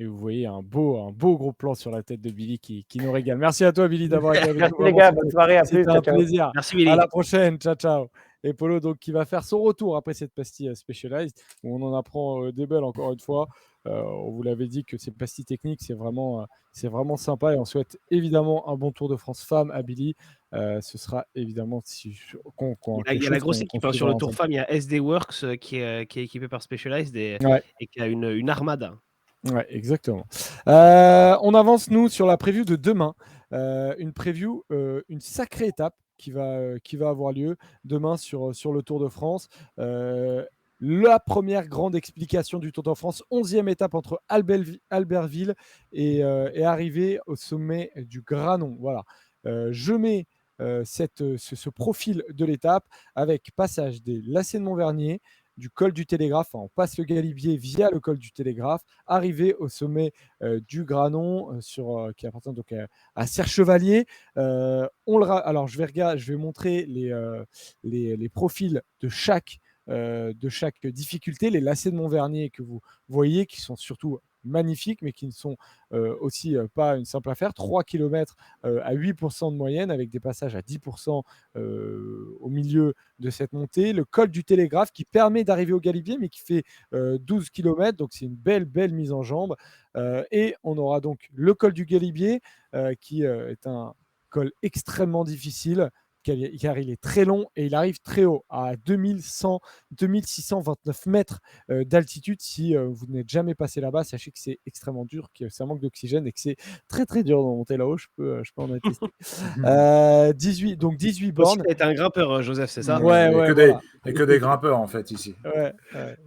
Et vous voyez un beau gros plan sur la tête de Billy qui nous régale. Merci à toi, Billy, d'avoir été avec nous. Merci les gars, bonne soirée, à plus. C'était un plaisir. Merci, Billy. À la prochaine, ciao, ciao. Et Polo, donc, qui va faire son retour après cette pastille Specialized, où on en apprend des belles encore une fois. On vous l'avait dit que ces pastilles techniques, c'est vraiment sympa. Et on souhaite évidemment un bon Tour de France femme à Billy. Ce sera évidemment il y a la grosse équipe sur le Tour femme. Il y a SD Works qui est équipé par Specialized et qui a une armade. Ouais, exactement. On avance, nous, sur la preview de demain. Une preview, une sacrée étape qui va avoir lieu demain sur le Tour de France. La première grande explication du Tour de France, 11e étape entre Albertville et arrivée au sommet du Granon. Voilà. Je mets ce profil de l'étape avec passage des Lacets de Montvernier, du col du Télégraphe, on passe le Galibier via le col du Télégraphe, arrivé au sommet du Granon, qui appartient donc à Serre-Chevalier. Alors je vais montrer les profils de chaque de chaque difficulté. Les lacets de Montvernier que vous voyez, qui sont surtout magnifiques, mais qui ne sont aussi pas une simple affaire. 3 km à 8% de moyenne, avec des passages à 10% au milieu de cette montée. Le col du Télégraphe qui permet d'arriver au Galibier, mais qui fait 12 km, donc c'est une belle mise en jambe. Et on aura donc le col du Galibier, qui est un col extrêmement difficile, car il est très long et il arrive très haut, à 2629 mètres d'altitude. Si vous n'êtes jamais passé là-bas, sachez que c'est extrêmement dur, que c'est un manque d'oxygène et que c'est très très dur de monter là-haut. Je peux en attester. 18 Aussi, bornes. tu as été un grimpeur, Joseph, c'est ça? Ouais, Il n'y a voilà. que des grimpeurs en fait ici. Ouais.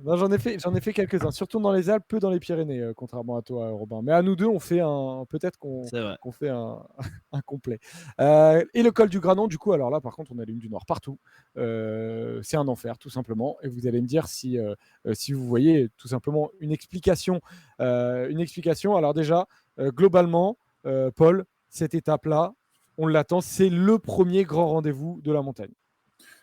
Non, j'en ai fait quelques-uns, surtout dans les Alpes, peu dans les Pyrénées, contrairement à toi, Robin. Mais à nous deux, on fait peut-être C'est vrai. qu'on fait un complet. Et le col du Granon, du coup, alors là, par contre, on allume du noir partout. C'est un enfer, tout simplement. Et vous allez me dire si vous voyez tout simplement une explication. Alors déjà, globalement, Paul, cette étape-là, on l'attend. C'est le premier grand rendez-vous de la montagne.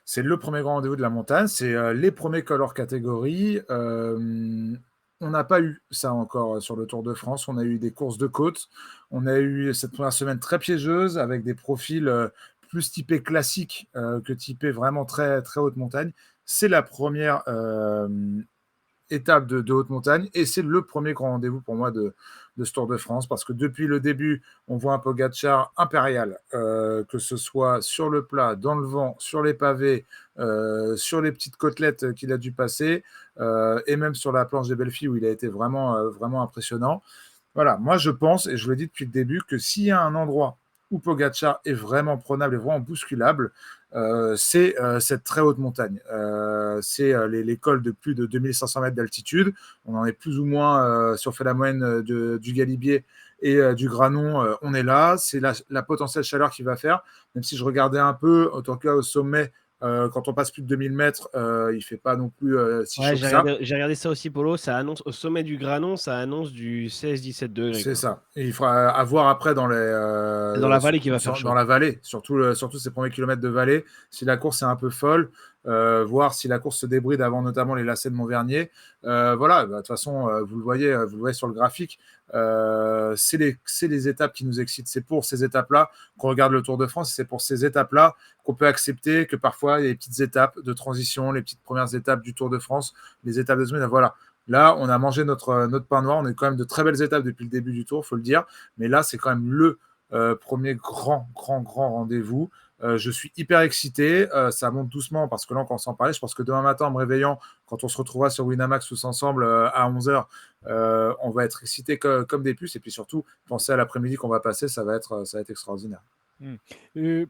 C'est le premier grand rendez-vous de la montagne. C'est les premiers cols hors catégorie. On n'a pas eu ça encore sur le Tour de France. On a eu des courses de côte. On a eu cette première semaine très piégeuse avec des profils plus typés classiques que typés vraiment très, très haute montagne. C'est la première étape de haute montagne et c'est le premier grand rendez-vous pour moi de ce Tour de France, parce que depuis le début, on voit un Pogačar impérial, que ce soit sur le plat, dans le vent, sur les pavés, sur les petites côtelettes qu'il a dû passer, et même sur la planche des Belles-Filles où il a été vraiment, vraiment impressionnant. Voilà, moi je pense, et je le dis depuis le début, que s'il y a un endroit où Pogačar est vraiment prenable et vraiment bousculable, c'est cette très haute montagne. C'est les cols de plus de 2500 mètres d'altitude. On en est plus ou moins, si on fait la moyenne du Galibier et du Granon, on est là. C'est la potentielle chaleur qu'il va faire. Même si je regardais un peu, en tout cas au sommet, quand on passe plus de 2000 mètres, il ne fait pas non plus si chaud que ça. J'ai regardé ça aussi, Polo. Ça annonce, au sommet du Granon, ça annonce du 16-17 degrés. C'est quoi. ça. Et il faudra avoir après dans les. C'est dans la vallée qu'il va faire chaud. Dans la vallée, surtout ces premiers kilomètres de vallée. Si la course est un peu folle, voir si la course se débride avant notamment les lacets de Montvernier. Voilà, de toute façon, vous le voyez sur le graphique. C'est les étapes qui nous excitent. C'est pour ces étapes-là qu'on regarde le Tour de France. C'est pour ces étapes-là qu'on peut accepter que parfois il y a des petites étapes de transition, les petites premières étapes du Tour de France, les étapes de semaine. Voilà. Là, on a mangé notre pain noir. On a eu quand même de très belles étapes depuis le début du Tour, il faut le dire. Mais là, c'est quand même le premier grand rendez-vous. Je suis hyper excité. Ça monte doucement parce que là, quand on s'en parlait, je pense que demain matin, en me réveillant, quand on se retrouvera sur Winamax tous ensemble à 11h, on va être excité comme des puces. Et puis surtout, penser à l'après-midi qu'on va passer, ça va être extraordinaire.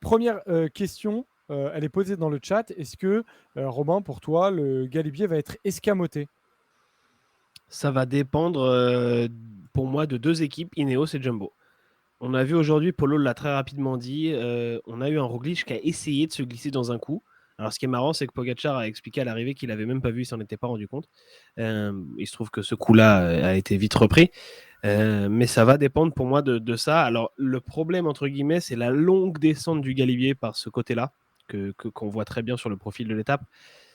Première question, elle est posée dans le chat. Est-ce que, Robin, pour toi, le Galibier va être escamoté? Ça va dépendre, pour moi, de deux équipes, Ineos et Jumbo. On a vu aujourd'hui, Polo l'a très rapidement dit, on a eu un Roglic qui a essayé de se glisser dans un coup. Alors, ce qui est marrant, c'est que Pogačar a expliqué à l'arrivée qu'il n'avait même pas vu, il s'en était pas rendu compte. Il se trouve que ce coup-là a été vite repris. Mais ça va dépendre pour moi de ça. Alors, le problème, entre guillemets, c'est la longue descente du Galibier par ce côté-là, qu'on voit très bien sur le profil de l'étape.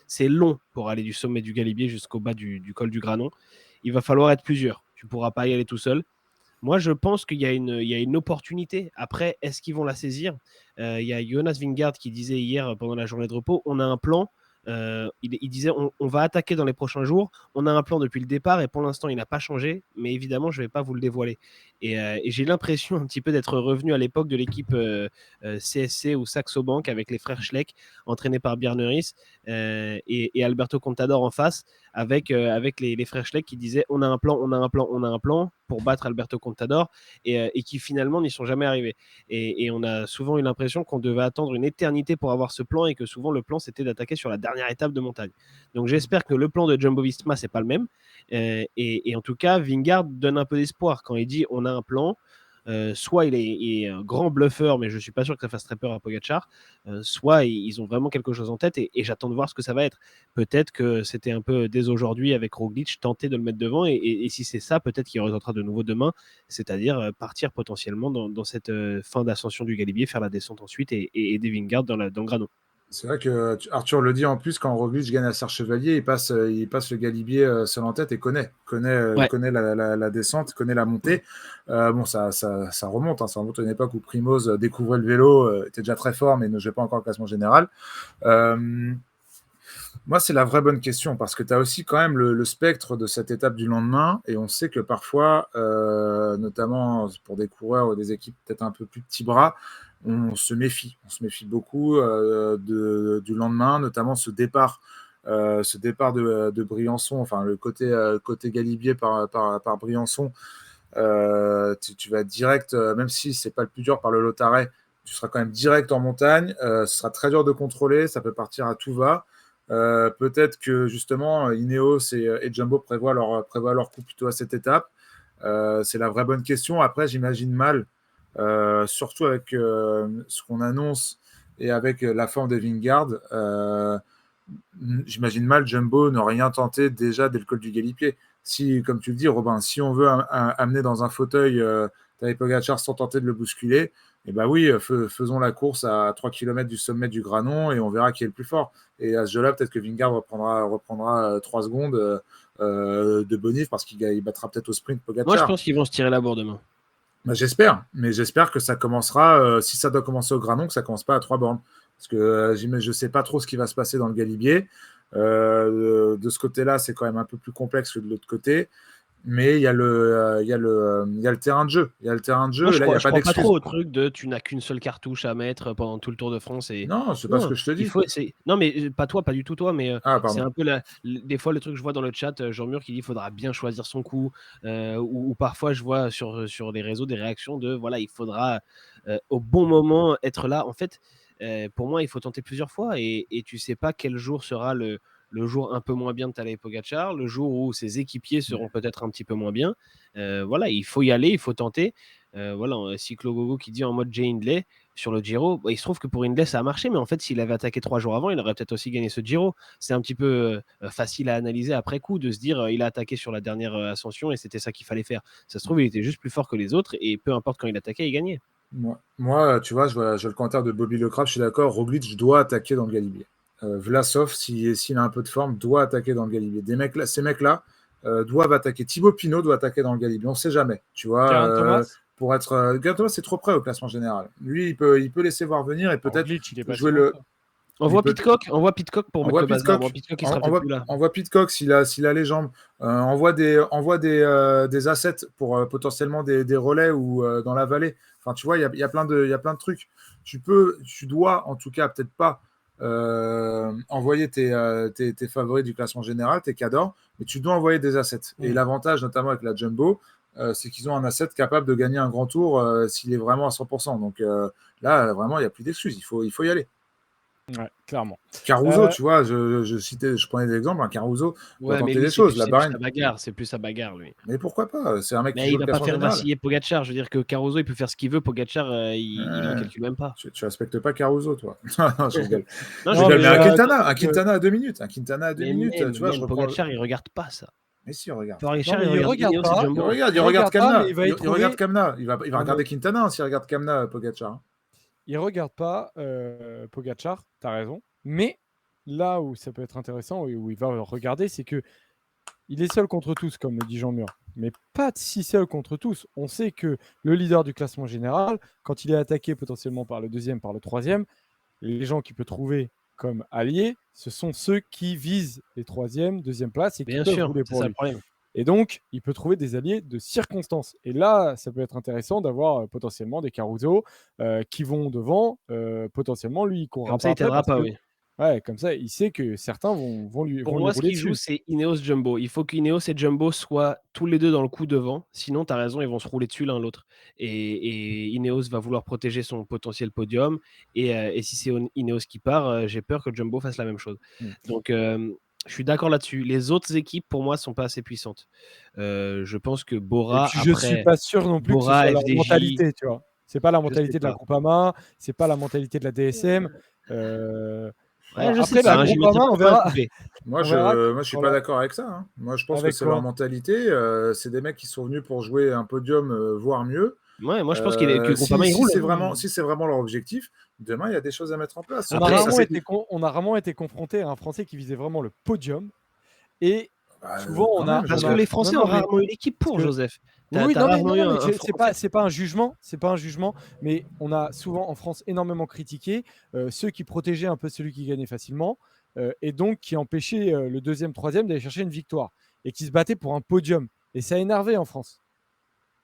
C'est long pour aller du sommet du Galibier jusqu'au bas du col du Granon. Il va falloir être plusieurs. Tu ne pourras pas y aller tout seul. Moi, je pense qu'il y a une opportunité. Après, est-ce qu'ils vont la saisir? Il y a Jonas Vingegaard qui disait hier pendant la journée de repos, on a un plan. Il disait, on va attaquer dans les prochains jours. On a un plan depuis le départ et pour l'instant, il n'a pas changé. Mais évidemment, je ne vais pas vous le dévoiler. Et j'ai l'impression un petit peu d'être revenu à l'époque de l'équipe CSC ou Saxo Bank avec les frères Schleck, entraînés par Bjarne et Alberto Contador en face, avec les frères Schleck qui disaient on a un plan pour battre Alberto Contador et qui finalement n'y sont jamais arrivés. Et on a souvent eu l'impression qu'on devait attendre une éternité pour avoir ce plan et que souvent le plan c'était d'attaquer sur la dernière étape de montagne. Donc j'espère que le plan de Jumbo-Visma c'est pas le même. Et en tout cas, Vingegaard donne un peu d'espoir quand il dit on a un plan. Soit il est un grand bluffeur, mais je ne suis pas sûr que ça fasse très peur à Pogačar, soit ils ont vraiment quelque chose en tête et j'attends de voir ce que ça va être. Peut-être que c'était un peu dès aujourd'hui avec Roglic tenter de le mettre devant et si c'est ça, peut-être qu'il retentera de nouveau demain, c'est-à-dire partir potentiellement dans cette fin d'ascension du Galibier, faire la descente ensuite et aider Vingegaard dans le Granon. C'est vrai que Arthur le dit en plus, quand Roglic gagne à Serre-Chevalier, il passe le Galibier seul en tête et Ouais. connaît la descente, connaît la montée. Bon, ça remonte, hein, ça remonte à une époque où Primoz découvrait le vélo, était déjà très fort, mais ne jouait pas encore le classement général. Moi, c'est la vraie bonne question, parce que tu as aussi quand même le spectre de cette étape du lendemain, et on sait que parfois, notamment pour des coureurs ou des équipes peut-être un peu plus petits bras, on se méfie beaucoup du lendemain, notamment ce départ de Briançon, enfin le côté Galibier par Briançon. Tu vas direct, même si c'est pas le plus dur par le Lotaret, tu seras quand même direct en montagne. Ce sera très dur de contrôler, ça peut partir à tout va. Peut-être que justement Ineos et Jumbo prévoient leur coup plutôt à cette étape. C'est la vraie bonne question. Après, j'imagine mal, surtout avec ce qu'on annonce et avec la forme de Vingegaard, j'imagine mal Jumbo ne rien tenter déjà dès le col du Galipier. Si, comme tu le dis, Robin, si on veut amener dans un fauteuil Tadej Pogačar sans tenter de le bousculer, eh ben oui, faisons la course à 3 km du sommet du Granon et on verra qui est le plus fort. Et à ce jeu-là, peut-être que Vingegaard reprendra 3 secondes de bonif parce qu'il battra peut-être au sprint Moi, je Pogačar. pense qu'ils vont se tirer la bourre demain. Bah, j'espère, mais j'espère que ça commencera, si ça doit commencer au Granon, que ça commence pas à 3 bornes. Parce que je ne sais pas trop ce qui va se passer dans le Galibier. De ce côté-là, c'est quand même un peu plus complexe que de l'autre côté. Mais il y a le terrain de jeu. Il y a le terrain de jeu. Moi, Et là, il n'y a pas crois pas d'excuse. trop au truc de tu n'as qu'une seule cartouche à mettre pendant tout le Tour de France. Et... Non, c'est pas ce que je te dis. Non, mais pas toi, pas du tout toi, mais Ah, c'est pardon. un peu des fois le truc que je vois dans le chat, Jean-Mur qui dit qu'il faudra bien choisir son coup. Ou parfois je vois sur les réseaux des réactions de voilà, il faudra au bon moment être là. En fait, pour moi, il faut tenter plusieurs fois et tu sais pas quel jour sera le jour un peu moins bien de Tadej Pogačar, le jour où ses équipiers seront peut-être un petit peu moins bien. Voilà, il faut y aller, il faut tenter. Voilà, Cyclo-Gogo qui dit en mode Jay Hindley sur le Giro. Il se trouve que pour Hindley, ça a marché, mais en fait, s'il avait attaqué 3 jours avant, il aurait peut-être aussi gagné ce Giro. C'est un petit peu facile à analyser après coup de se dire il a attaqué sur la dernière ascension et c'était ça qu'il fallait faire. Ça se trouve, il était juste plus fort que les autres et peu importe quand il attaquait, il gagnait. Moi, tu vois, je vois le commentaire de Bobby Lecraft, je suis d'accord, Roglic doit attaquer dans le Galibier. Vlasov, s'il a un peu de forme, doit attaquer dans le Galibier. Ces mecs-là doivent attaquer. Thibaut Pinot doit attaquer dans le Galibier. On ne sait jamais. Tu vois, Geraint Thomas pour être. Geraint Thomas, c'est trop près au classement général. Lui, il peut laisser voir venir et peut-être Roglic, il est pas jouer si le. loin que ça. On voit Pitcock pour mettre le bazar. Pitcock, il sera peut-être plus là. On voit Pitcock s'il a les jambes. On voit des assets pour potentiellement des relais ou dans la vallée. Enfin, tu vois, il y a plein de trucs. Tu dois, en tout cas, peut-être pas envoyer tes favoris du classement général, tes cadors, mais tu dois envoyer des assets. Et l'avantage, notamment avec la Jumbo, c'est qu'ils ont un asset capable de gagner un grand tour s'il est vraiment à 100%. Donc là, vraiment, il n'y a plus d'excuses. Il faut y aller. Ouais, clairement. Caruso, tu vois, je prenais des exemples, Caruso doit tenter des choses. C'est plus sa bagarre, lui. Mais pourquoi pas? C'est un mec qui Mais joue il le va pas classement faire général. vaciller Pogačar. Je veux dire que Caruso, il peut faire ce qu'il veut. Pogačar, il ne calcule même pas. Tu respectes pas Caruso, toi. Non, je rigole. Mais un Quintana à 2 minutes. Un Quintana à 2 minutes. Tu vois, Pogačar, il regarde pas ça. Mais si, regarde. Pogačar, il regarde pas. Il regarde Kamna. Il regarde Kamna. Il va regarder Quintana s'il regarde Kamna, Pogačar. Il regarde pas Pogačar, tu as raison. Mais là où ça peut être intéressant et où il va regarder, c'est que il est seul contre tous, comme le dit Jean-Mur, mais pas si seul contre tous. On sait que le leader du classement général, quand il est attaqué potentiellement par le deuxième, par le troisième, les gens qu'il peut trouver comme alliés, ce sont ceux qui visent les troisième, deuxième places et qui peuvent rouler pour lui. Et donc, il peut trouver des alliés de circonstance. Et là, ça peut être intéressant d'avoir potentiellement des Caruso qui vont devant. Potentiellement, lui, il courra pas. Comme ça, il t'aidera pas, oui. Ouais, comme ça, il sait que certains vont lui Pour moi, ce qui joue, c'est Ineos Jumbo. Il faut qu'Ineos et Jumbo soient tous les deux dans le coup devant. Sinon, tu as raison, ils vont se rouler dessus l'un l'autre. Et Ineos va vouloir protéger son potentiel podium. Et si c'est Ineos qui part, j'ai peur que Jumbo fasse la même chose. Donc, je suis d'accord là-dessus. Les autres équipes, pour moi, ne sont pas assez puissantes. Je pense que Bora. Je ne suis pas sûr non plus Bora, que ce soit la mentalité, tu vois. C'est pas la mentalité de la Groupama, c'est pas la mentalité de la DSM. Après, la Groupama, on verra. Moi, je suis pas d'accord avec ça. Moi, je pense que c'est leur mentalité. C'est des mecs qui sont venus pour jouer un podium, voire mieux. Ouais, moi je pense que Si, Groupama il roule. si c'est vraiment leur objectif, demain il y a des choses à mettre en place. On a rarement été confronté à un Français qui visait vraiment le podium. Et souvent, Parce que les Français ont rarement eu l'équipe pour, Joseph. Oui, c'est pas un jugement, mais on a souvent en France énormément critiqué ceux qui protégeaient un peu celui qui gagnait facilement et donc qui empêchaient le deuxième, troisième d'aller chercher une victoire et qui se battaient pour un podium. Et ça a énervé en France.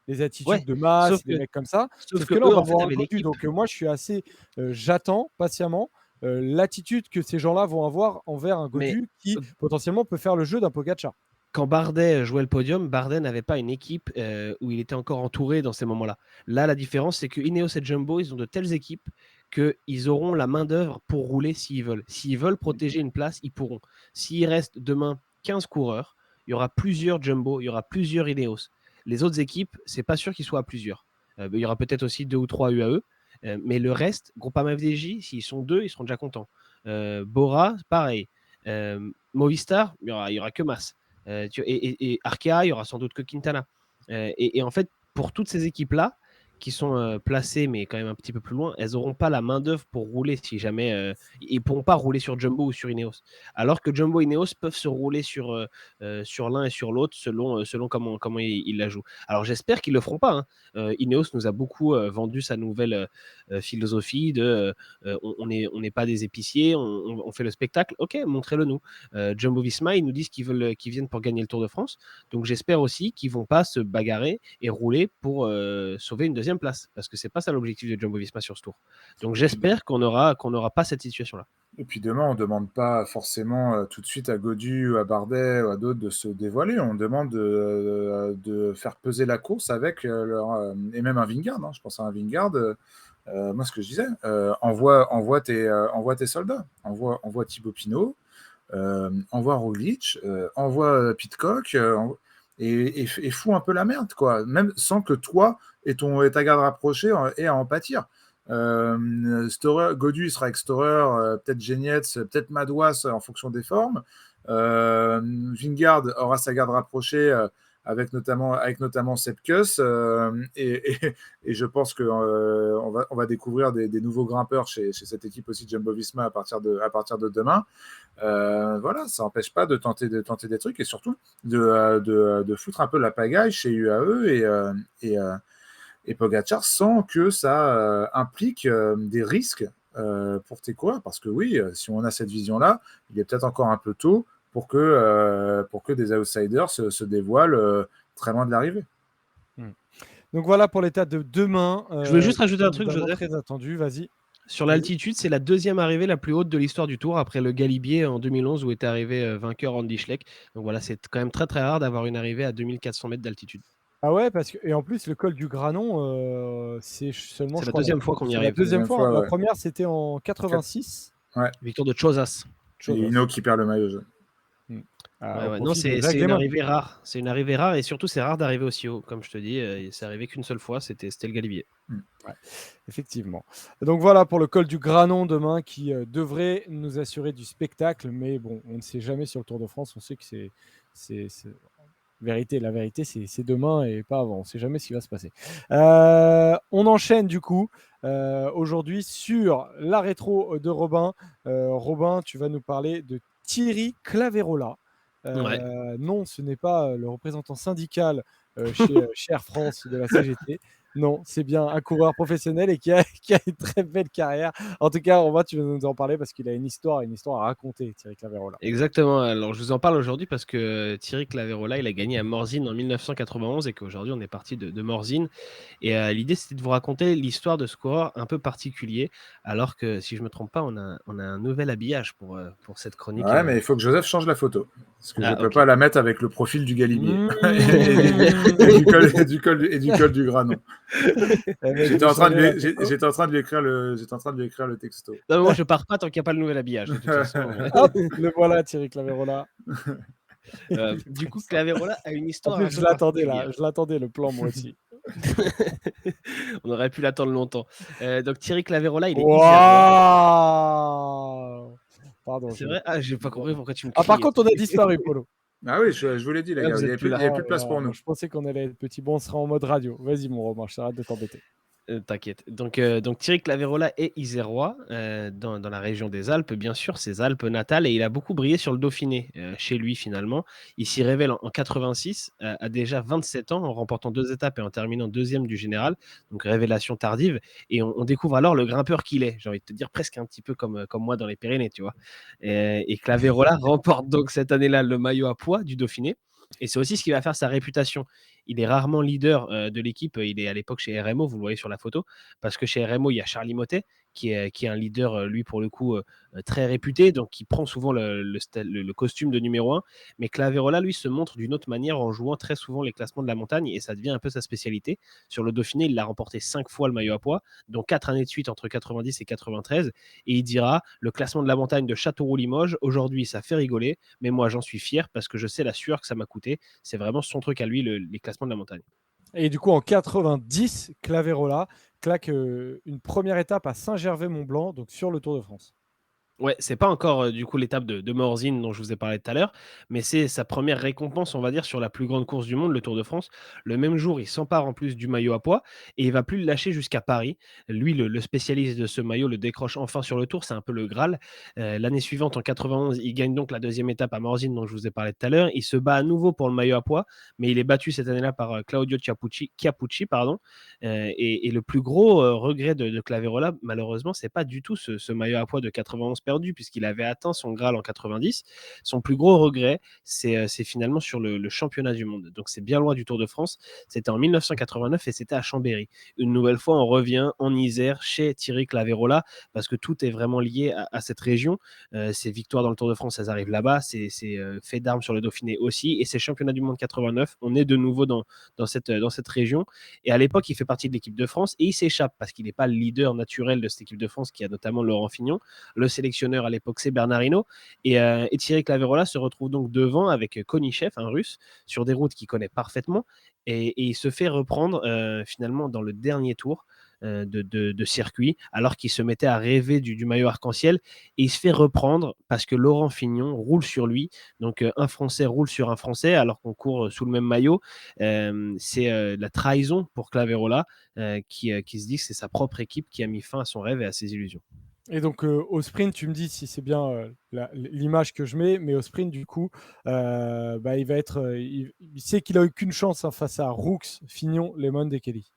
Les attitudes de masse, des mecs comme ça. Sauf que là, on va voir un Godu. Donc moi, je suis assez, j'attends patiemment l'attitude que ces gens-là vont avoir envers un Godu qui potentiellement peut faire le jeu d'un Pogacar. Quand Bardet jouait le podium, Bardet n'avait pas une équipe où il était encore entouré dans ces moments-là. Là, la différence, c'est que Ineos et Jumbo, ils ont de telles équipes qu'ils auront la main-d'œuvre pour rouler s'ils veulent. S'ils veulent protéger une place, ils pourront. S'il reste demain 15 coureurs, il y aura plusieurs Jumbo, il y aura plusieurs Ineos. Les autres équipes, c'est pas sûr qu'ils soient à plusieurs. Il y aura peut-être aussi 2 ou 3 UAE, mais le reste, Groupama FDJ, s'ils sont 2, ils seront déjà contents. Bora, pareil. Movistar, il y aura que Mas. Et Arkea, il y aura sans doute que Quintana. Et en fait, pour toutes ces équipes-là, qui sont placées, mais quand même un petit peu plus loin, elles n'auront pas la main-d'œuvre pour rouler si jamais. Ils ne pourront pas rouler sur Jumbo ou sur Ineos. Alors que Jumbo et Ineos peuvent se rouler sur l'un et sur l'autre selon comment ils la jouent. Alors j'espère qu'ils ne le feront pas. Ineos nous a beaucoup vendu sa nouvelle philosophie de on n'est pas des épiciers, on fait le spectacle. Ok, montrez-le nous. Jumbo Visma, ils nous disent qu'ils viennent pour gagner le Tour de France. Donc j'espère aussi qu'ils ne vont pas se bagarrer et rouler pour sauver une deuxième place, parce que c'est pas ça l'objectif de Jumbo Visma sur ce tour. Donc j'espère qu'on n'aura pas cette situation-là. Et puis demain, on ne demande pas forcément tout de suite à Godu, à Bardet ou à d'autres de se dévoiler. On demande de faire peser la course avec et même un Vingegaard. Je pense à un Vingegaard. Moi, ce que je disais, envoie tes soldats. Envoie Thibaut Pinot, envoie Roglic, envoie Pidcock. Et fous un peu la merde, quoi. Même sans que toi et ta garde rapprochée aient à en pâtir. Godu, il sera avec Storer, peut-être Genietz, peut-être Madouas en fonction des formes. Vingegaard aura sa garde rapprochée avec notamment Sepkus. Et je pense qu'on va découvrir des nouveaux grimpeurs chez cette équipe aussi de Jumbo-Visma à partir de demain. Voilà, ça n'empêche pas de tenter des trucs et surtout de foutre un peu la pagaille chez UAE et Pogacar sans que ça implique des risques pour tes coureurs. Parce que oui, si on a cette vision-là, il est peut-être encore un peu tôt pour que des outsiders se dévoilent très loin de l'arrivée. Donc voilà pour l'état de demain. Je voulais juste rajouter un truc, Joseph. Très attendu, vas-y. Sur l'altitude, c'est la deuxième arrivée la plus haute de l'histoire du Tour après le Galibier en 2011 où était arrivé vainqueur Andy Schleck. Donc voilà, c'est quand même très très rare d'avoir une arrivée à 2400 mètres d'altitude. Ah ouais, et en plus, le col du Granon, c'est seulement. C'est la deuxième fois qu'on y arrive. La deuxième fois. La première, c'était en 86. Ouais. Victoire de Chozas. Et Hinault qui perd le maillot jaune. Non, c'est une arrivée rare. C'est une arrivée rare et surtout, c'est rare d'arriver aussi haut. Comme je te dis, c'est arrivé qu'une seule fois, c'était le Galibier. Ouais, effectivement. Donc voilà pour le col du Granon demain qui devrait nous assurer du spectacle. Mais bon, on ne sait jamais sur le Tour de France. On sait que c'est la vérité, c'est demain et pas avant. On ne sait jamais ce qui va se passer. On enchaîne du coup aujourd'hui sur la rétro de Robin. Robin, tu vas nous parler de Thierry Claverola. Non, ce n'est pas le représentant syndical chez Air France de la CGT. Non, c'est bien un coureur professionnel et qui a une très belle carrière. En tout cas, Romain, tu vas nous en parler parce qu'il a une histoire à raconter, Thierry Claverola. Exactement. Alors, je vous en parle aujourd'hui parce que Thierry Claverola, il a gagné à Morzine en 1991 et qu'aujourd'hui, on est parti de Morzine. Et l'idée, c'était de vous raconter l'histoire de ce coureur un peu particulier. Alors que, si je ne me trompe pas, on a un nouvel habillage pour cette chronique. Ouais, mais il faut que Joseph change la photo. Parce que je ne peux pas la mettre avec le profil du Galibier et du col du Granon. J'étais en train de lui écrire le texto. Non, mais moi je pars pas tant qu'il n'y a pas le nouvel habillage. De toute façon. Hop, le voilà, Thierry Claverola. Du coup, Claverola a une histoire. En plus, je l'attendais le plan moi aussi. On aurait pu l'attendre longtemps. Donc Thierry Claverola, il est Wow. Pardon. C'est vrai. Ah, j'ai pas compris pourquoi tu me cries. Ah, par contre, on a disparu, Polo. Ah oui, je vous l'ai dit, les Ouais, gars, vous il n'y êtes avait plus plus, il là. y avait plus de place Là, pour moi, nous. je pensais qu'on allait être petit. Bon, on sera en mode radio. Vas-y, mon Romain, je t'arrête de t'embêter. T'inquiète. Donc Thierry Claverola est isérois, dans la région des Alpes, bien sûr, ses Alpes natales, et il a beaucoup brillé sur le Dauphiné, chez lui finalement. Il s'y révèle en 86, à déjà 27 ans, en remportant 2 étapes et en terminant deuxième du général, donc révélation tardive. Et on découvre alors le grimpeur qu'il est, j'ai envie de te dire presque un petit peu comme moi dans les Pyrénées, tu vois. Et Claverola remporte donc cette année-là le maillot à pois du Dauphiné. Et c'est aussi ce qui va faire sa réputation. Il est rarement leader de l'équipe. Il est à l'époque chez RMO, vous le voyez sur la photo, parce que chez RMO, il y a Charlie Motet, qui est un leader, lui, pour le coup, très réputé, donc qui prend souvent le costume de numéro 1. Mais Claverola, lui, se montre d'une autre manière en jouant très souvent les classements de la montagne, et ça devient un peu sa spécialité. Sur le Dauphiné, il a remporté 5 fois le maillot à pois, dont 4 années de suite entre 90 et 93. Et il dira: le classement de la montagne de Châteauroux-Limoges, aujourd'hui, ça fait rigoler, mais moi, j'en suis fier parce que je sais la sueur que ça m'a coûté. C'est vraiment son truc à lui, les classements de la montagne. Et du coup, en 90, Claverola claque une première étape à Saint-Gervais-Mont-Blanc, donc sur le Tour de France. Ouais, c'est pas encore du coup l'étape de Morzine dont je vous ai parlé tout à l'heure, mais c'est sa première récompense, on va dire, sur la plus grande course du monde, le Tour de France. Le même jour, il s'empare en plus du maillot à pois et il va plus le lâcher jusqu'à Paris. Lui, le spécialiste de ce maillot, le décroche enfin sur le Tour, c'est un peu le Graal. L'année suivante, en 91, il gagne donc la deuxième étape à Morzine dont je vous ai parlé tout à l'heure. Il se bat à nouveau pour le maillot à pois, mais il est battu cette année-là par Claudio Chiappucci, pardon. Et le plus gros regret de Claverola, malheureusement, c'est pas du tout ce maillot à pois de 91 perdu, puisqu'il avait atteint son Graal en 90. Son plus gros regret, c'est finalement sur le championnat du monde. Donc c'est bien loin du Tour de France. C'était en 1989 et c'était à Chambéry. Une nouvelle fois, on revient en Isère chez Thierry Claverola, parce que tout est vraiment lié à cette région. Ses victoires dans le Tour de France, elles arrivent là-bas. Ses faits d'armes sur le Dauphiné aussi. Et ses championnats du monde 89, on est de nouveau dans cette région. Et à l'époque, il fait partie de l'équipe de France et il s'échappe parce qu'il n'est pas le leader naturel de cette équipe de France, qui a notamment Laurent Fignon. Le sélectionneur à l'époque, c'est Bernard Hinault. Et Thierry Claverola se retrouve donc devant avec Konichev, un russe, sur des routes qu'il connaît parfaitement. Et il se fait reprendre finalement dans le dernier tour de circuit, alors qu'il se mettait à rêver du maillot arc-en-ciel. Et il se fait reprendre parce que Laurent Fignon roule sur lui. Donc un Français roule sur un Français alors qu'on court sous le même maillot. C'est la trahison pour Claverola, qui se dit que c'est sa propre équipe qui a mis fin à son rêve et à ses illusions. Et donc au sprint, tu me dis si c'est bien l'image que je mets, mais au sprint, du coup, il va être, il sait qu'il a eu qu'une chance face à Roux, Fignon, Lemond et Kelly.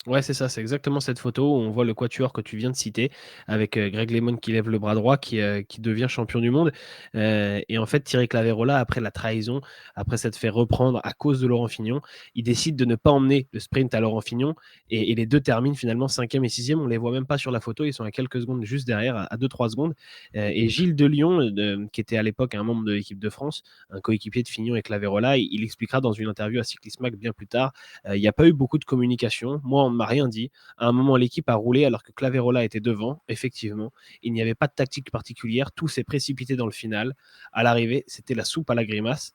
Ouais, c'est ça, c'est exactement cette photo où on voit le quatuor que tu viens de citer, avec Greg LeMond qui lève le bras droit, qui devient champion du monde. Et en fait, Thierry Claverola, après la trahison, après s'être fait reprendre à cause de Laurent Fignon, il décide de ne pas emmener le sprint à Laurent Fignon. Et les deux terminent finalement 5e et 6e. On ne les voit même pas sur la photo, ils sont à quelques secondes juste derrière, à 2-3 secondes. Et Gilles Delion, qui était à l'époque un membre de l'équipe de France, un coéquipier de Fignon et Claverola, il expliquera dans une interview à Cyclismac bien plus tard: il n'y a pas eu beaucoup de communication. Moi, on ne m'a rien dit. À un moment, l'équipe a roulé alors que Claverola était devant. Effectivement, il n'y avait pas de tactique particulière. Tout s'est précipité dans le final. À l'arrivée, c'était la soupe à la grimace.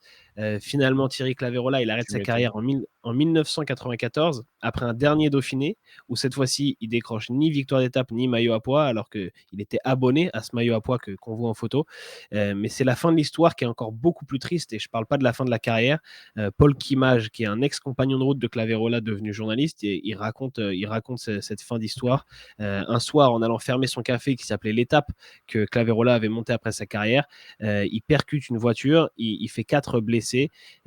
Finalement, Thierry Claverola, il arrête sa carrière en 1994, après un dernier Dauphiné, où cette fois-ci, il décroche ni victoire d'étape ni maillot à pois, alors qu'il était abonné à ce maillot à pois qu'on voit en photo. Mais c'est la fin de l'histoire qui est encore beaucoup plus triste, et je ne parle pas de la fin de la carrière. Paul Kimage, qui est un ex-compagnon de route de Claverola, devenu journaliste, et il raconte cette fin d'histoire. Un soir, en allant fermer son café qui s'appelait L'Étape, que Claverola avait monté après sa carrière, il percute une voiture, il fait 4 blessés.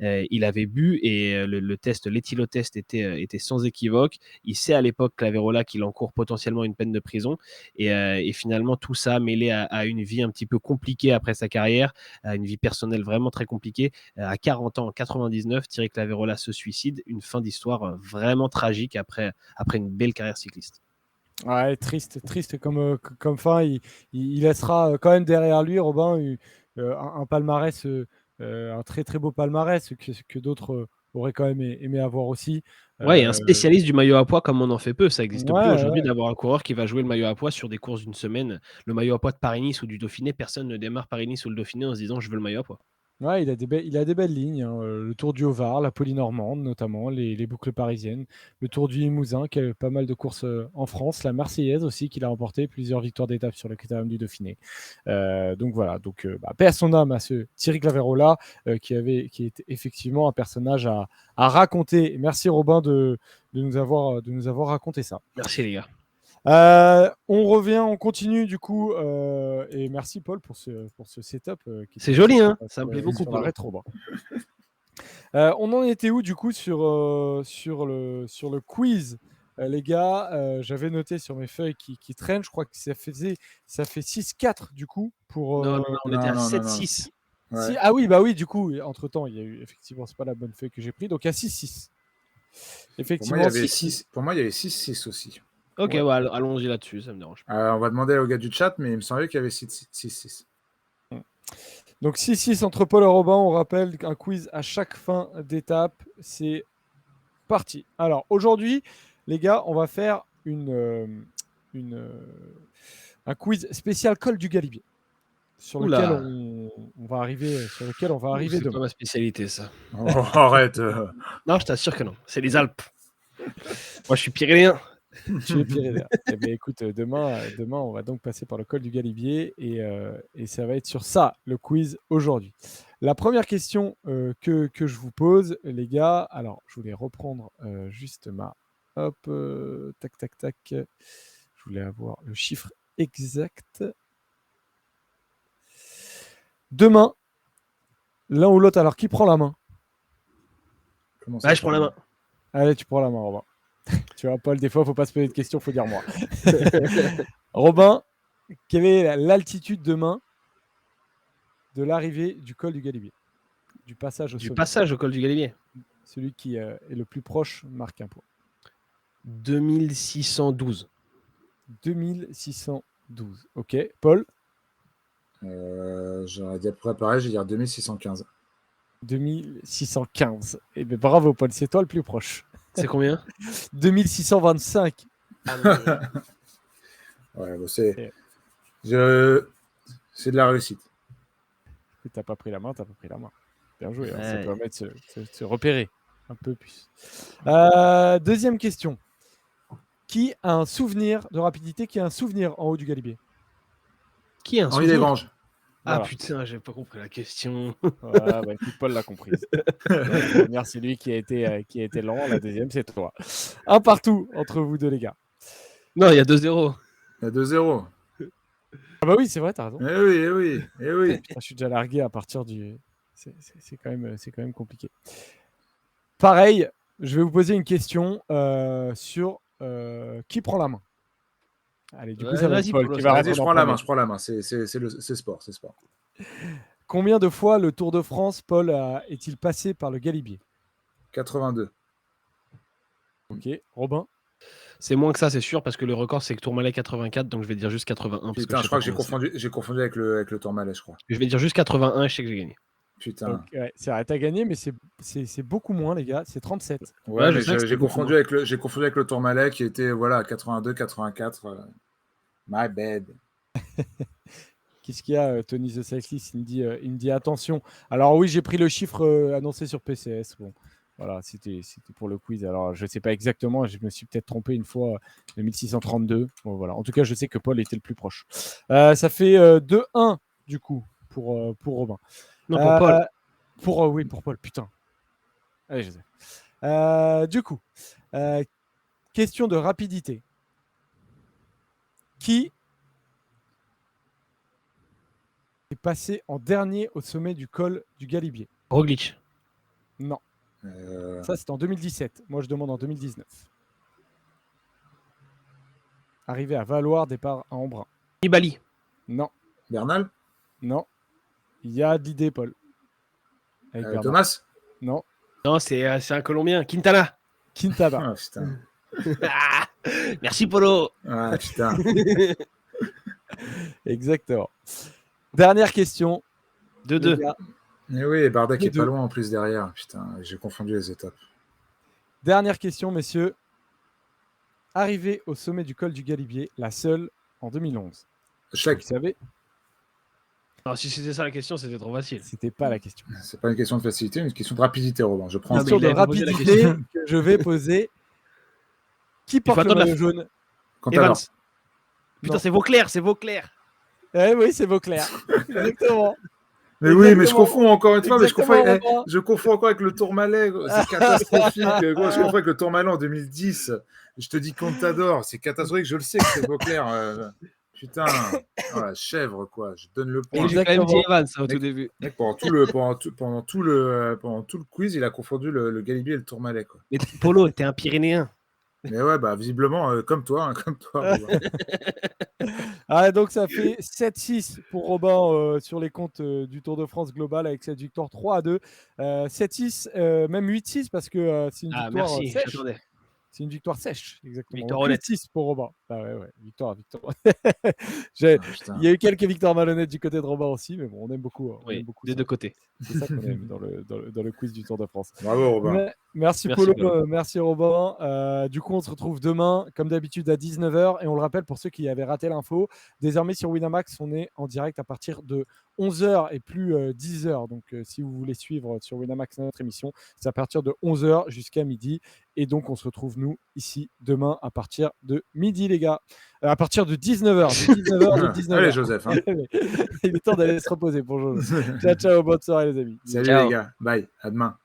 Il avait bu et l'éthylotest était sans équivoque. Il sait à l'époque, Claverola, qu'il encourt potentiellement une peine de prison. Et finalement, tout ça mêlé à une vie un petit peu compliquée après sa carrière, à une vie personnelle vraiment très compliquée. À 40 ans, en 99, Thierry Claverola se suicide. Une fin d'histoire vraiment tragique après une belle carrière cycliste. Ouais, triste comme fin. Il laissera quand même derrière lui, Robin, un palmarès, un très très beau palmarès que d'autres auraient quand même aimé avoir aussi. Ouais, et un spécialiste du maillot à pois comme on en fait peu. Ça n'existe plus Ouais, aujourd'hui d'avoir un coureur qui va jouer le maillot à pois sur des courses d'une semaine. Le maillot à pois de Paris-Nice ou du Dauphiné, personne ne démarre Paris-Nice ou le Dauphiné en se disant je veux le maillot à pois. Ouais, il a des belles lignes, hein. Le Tour du Haut-Var, la Polynormande notamment, les boucles parisiennes, le Tour du Limousin qui a eu pas mal de courses en France, la Marseillaise aussi qu'il a remporté plusieurs victoires d'étape sur le Critérium du Dauphiné. Donc voilà, paix à son âme à ce Thierry Claverola qui était effectivement un personnage à raconter. Merci Robin de nous avoir raconté ça. Merci les gars. On revient, on continue du coup, et merci Paul pour ce setup. C'est joli, hein, ça me plaît beaucoup. Sur la rétro. On en était où du coup sur le quiz, les gars. J'avais noté sur mes feuilles qui traînent, je crois que ça fait 6-4 du coup pour. Non, on était à non, 7-6. Ouais. Ah oui, du coup, entre temps, il y a eu effectivement, c'est pas la bonne feuille que j'ai pris, donc à 6-6. Effectivement, Pour moi, il y avait 6-6 aussi. Ok, Ouais. ouais, allons-y là-dessus, ça me dérange pas. On va demander au gars du chat, mais il me semblait qu'il y avait 6-6. Donc 6-6 entre Paul et Robin. On rappelle un quiz à chaque fin d'étape. C'est parti. Alors aujourd'hui, les gars, on va faire un quiz spécial col du Galibier sur lequel on va arriver C'est demain. pas ma spécialité, ça. Oh, arrête. Non, je t'assure que non. C'est les Alpes. Moi, je suis pyrénéen. Tu es Pyrénéen. Eh bien, écoute, demain, on va donc passer par le col du Galibier et ça va être sur ça, le quiz aujourd'hui. La première question que je vous pose, les gars, alors je voulais reprendre juste ma... Hop, tac, tac, tac. Je voulais avoir le chiffre exact. Demain, l'un ou l'autre, alors qui prend la main? Comment ça, Ouais, je prends la main. Allez, tu prends la main, Robin. Tu vois, Paul, des fois, il ne faut pas se poser de questions, il faut dire moi. Robin, quelle est l'altitude demain de l'arrivée du col du Galibier? Du passage au sommet. Du passage au col du Galibier. Celui qui est le plus proche marque un point. 2612. 2612. Ok. Paul? J'aurais dit à peu près pareil, je vais dire 2615. 2615. Eh bien, bravo, Paul, c'est toi le plus proche. C'est combien? 2625. Ouais, bon, c'est de la réussite. T'as pas pris la main, Bien joué, hein, Ouais. ça permet de se repérer un peu plus. Deuxième question. Qui a un souvenir de rapidité, qui a un souvenir en haut du Galibier? Qui a un Henri souvenir? Desgranges. Ah Voilà. putain, j'ai pas compris la question. Écoute, Paul l'a comprise. La première, c'est lui qui a été lent. La deuxième, c'est toi. Un partout entre vous deux, les gars. Non, il y a 2-0. Il y a 2-0. Ah bah oui, c'est vrai, t'as raison. Eh oui. Je suis déjà largué à partir du... C'est quand même compliqué. Pareil, je vais vous poser une question sur qui prend la main. Allez, du coup, ça va être Paul qui va Vas-y, répondre je en prends la main. C'est sport. Combien de fois le Tour de France, Paul, est-il passé par le Galibier? 82. Ok. Robin? C'est moins que ça, c'est sûr, parce que le record, c'est que Tourmalet 84, donc je vais dire juste 81. Putain, je crois que j'ai confondu avec le Tourmalet, je crois. Je vais dire juste 81 et je sais que j'ai gagné. Putain. Donc, ouais, c'est vrai, t'as gagné, mais c'est beaucoup moins, les gars. C'est 37. Ouais, mais je sais que j'ai confondu avec le Tourmalet qui était à 82, 84. My bad. Qu'est-ce qu'il y a, Tony the Cyclist? Il me dit attention. Alors oui, j'ai pris le chiffre annoncé sur PCS. Bon, voilà, c'était pour le quiz. Alors je ne sais pas exactement. Je me suis peut-être trompé une fois. 1632. Bon, voilà. En tout cas, je sais que Paul était le plus proche. Ça fait 2-1 du coup pour Robin. Non, pour Paul. Oui, pour Paul. Putain. Allez, je sais. Du coup, question de rapidité. Qui est passé en dernier au sommet du col du Galibier? Roglic. Non. Ça, c'est en 2017. Moi, je demande en 2019. Arrivé à Valoir, départ à Embrun. Nibali. Non. Bernal. Non. Il y a de l'idée, Paul. Avec Bernard. Thomas. Non. Non, c'est un Colombien. Quintana. Quintana. Ah, putain. Merci, Polo. Ah, putain. Exactement. Dernière question. 2-2. Et oui, Bardet est 2-2. pas loin en plus derrière. Putain, j'ai confondu les étapes. Dernière question, messieurs. Arrivé au sommet du col du Galibier, la seule en 2011. Schleck. Vous savez? Alors, si c'était ça la question, c'était trop facile. C'était pas la question. C'est pas une question de facilité, mais une question de rapidité, Robin. Je prends Non, un mais Question il de avait posé la rapidité question. que je vais poser. Qui faut porte le attendre la maillot jaune? Contador. Evans. Putain, Non. c'est Vauclair, c'est Vauclair. Eh oui, c'est Vauclair. Exactement. Mais oui, mais je Exactement. confonds encore une fois, mais Exactement, Robin. je confonds encore avec le Tourmalet. C'est catastrophique. Gros, je confonds avec le Tourmalet en 2010. Je te dis Contador, c'est catastrophique. Je le sais que c'est Vauclair. Putain, oh, la chèvre, quoi. Je donne le point. Et j'ai quand même dit Exactement. Evans au tout début. Mec, pendant tout le quiz, il a confondu le Galibier et le Tourmalet, quoi. Mais Polo, t'es un Pyrénéen. Mais ouais, bah visiblement, comme toi, Robin. Ah, donc ça fait 7-6 pour Robin sur les comptes du Tour de France global avec cette victoire 3-2. 7-6, même 8-6 parce que c'est une Ah, victoire merci, sèche. j'attendais. C'est une victoire sèche, exactement. Victoire Donc, honnête. 8-6 pour Robin. Ah ouais, victoire. Ah, putain. Il y a eu quelques victoires malhonnêtes du côté de Robin aussi, mais bon, on aime beaucoup. On Oui, aime beaucoup des ça. deux côtés. C'est ça qu'on aime dans le quiz du Tour de France. Bravo, Robin. Merci Merci, Polo, Polo. merci Robin. Du coup, on se retrouve demain, comme d'habitude, à 19h. Et on le rappelle pour ceux qui avaient raté l'info, désormais sur Winamax, on est en direct à partir de 11h et plus 10h. Donc, si vous voulez suivre sur Winamax notre émission, c'est à partir de 11h jusqu'à midi. Et donc, on se retrouve, nous, ici, demain, à partir de midi, les gars. À partir de 19h. De 19h. Allez, Joseph. Hein. Il est temps d'aller se reposer pour Jojo. Ciao, ciao, bonne soirée, les amis. Salut Ciao. les gars. Bye. À demain.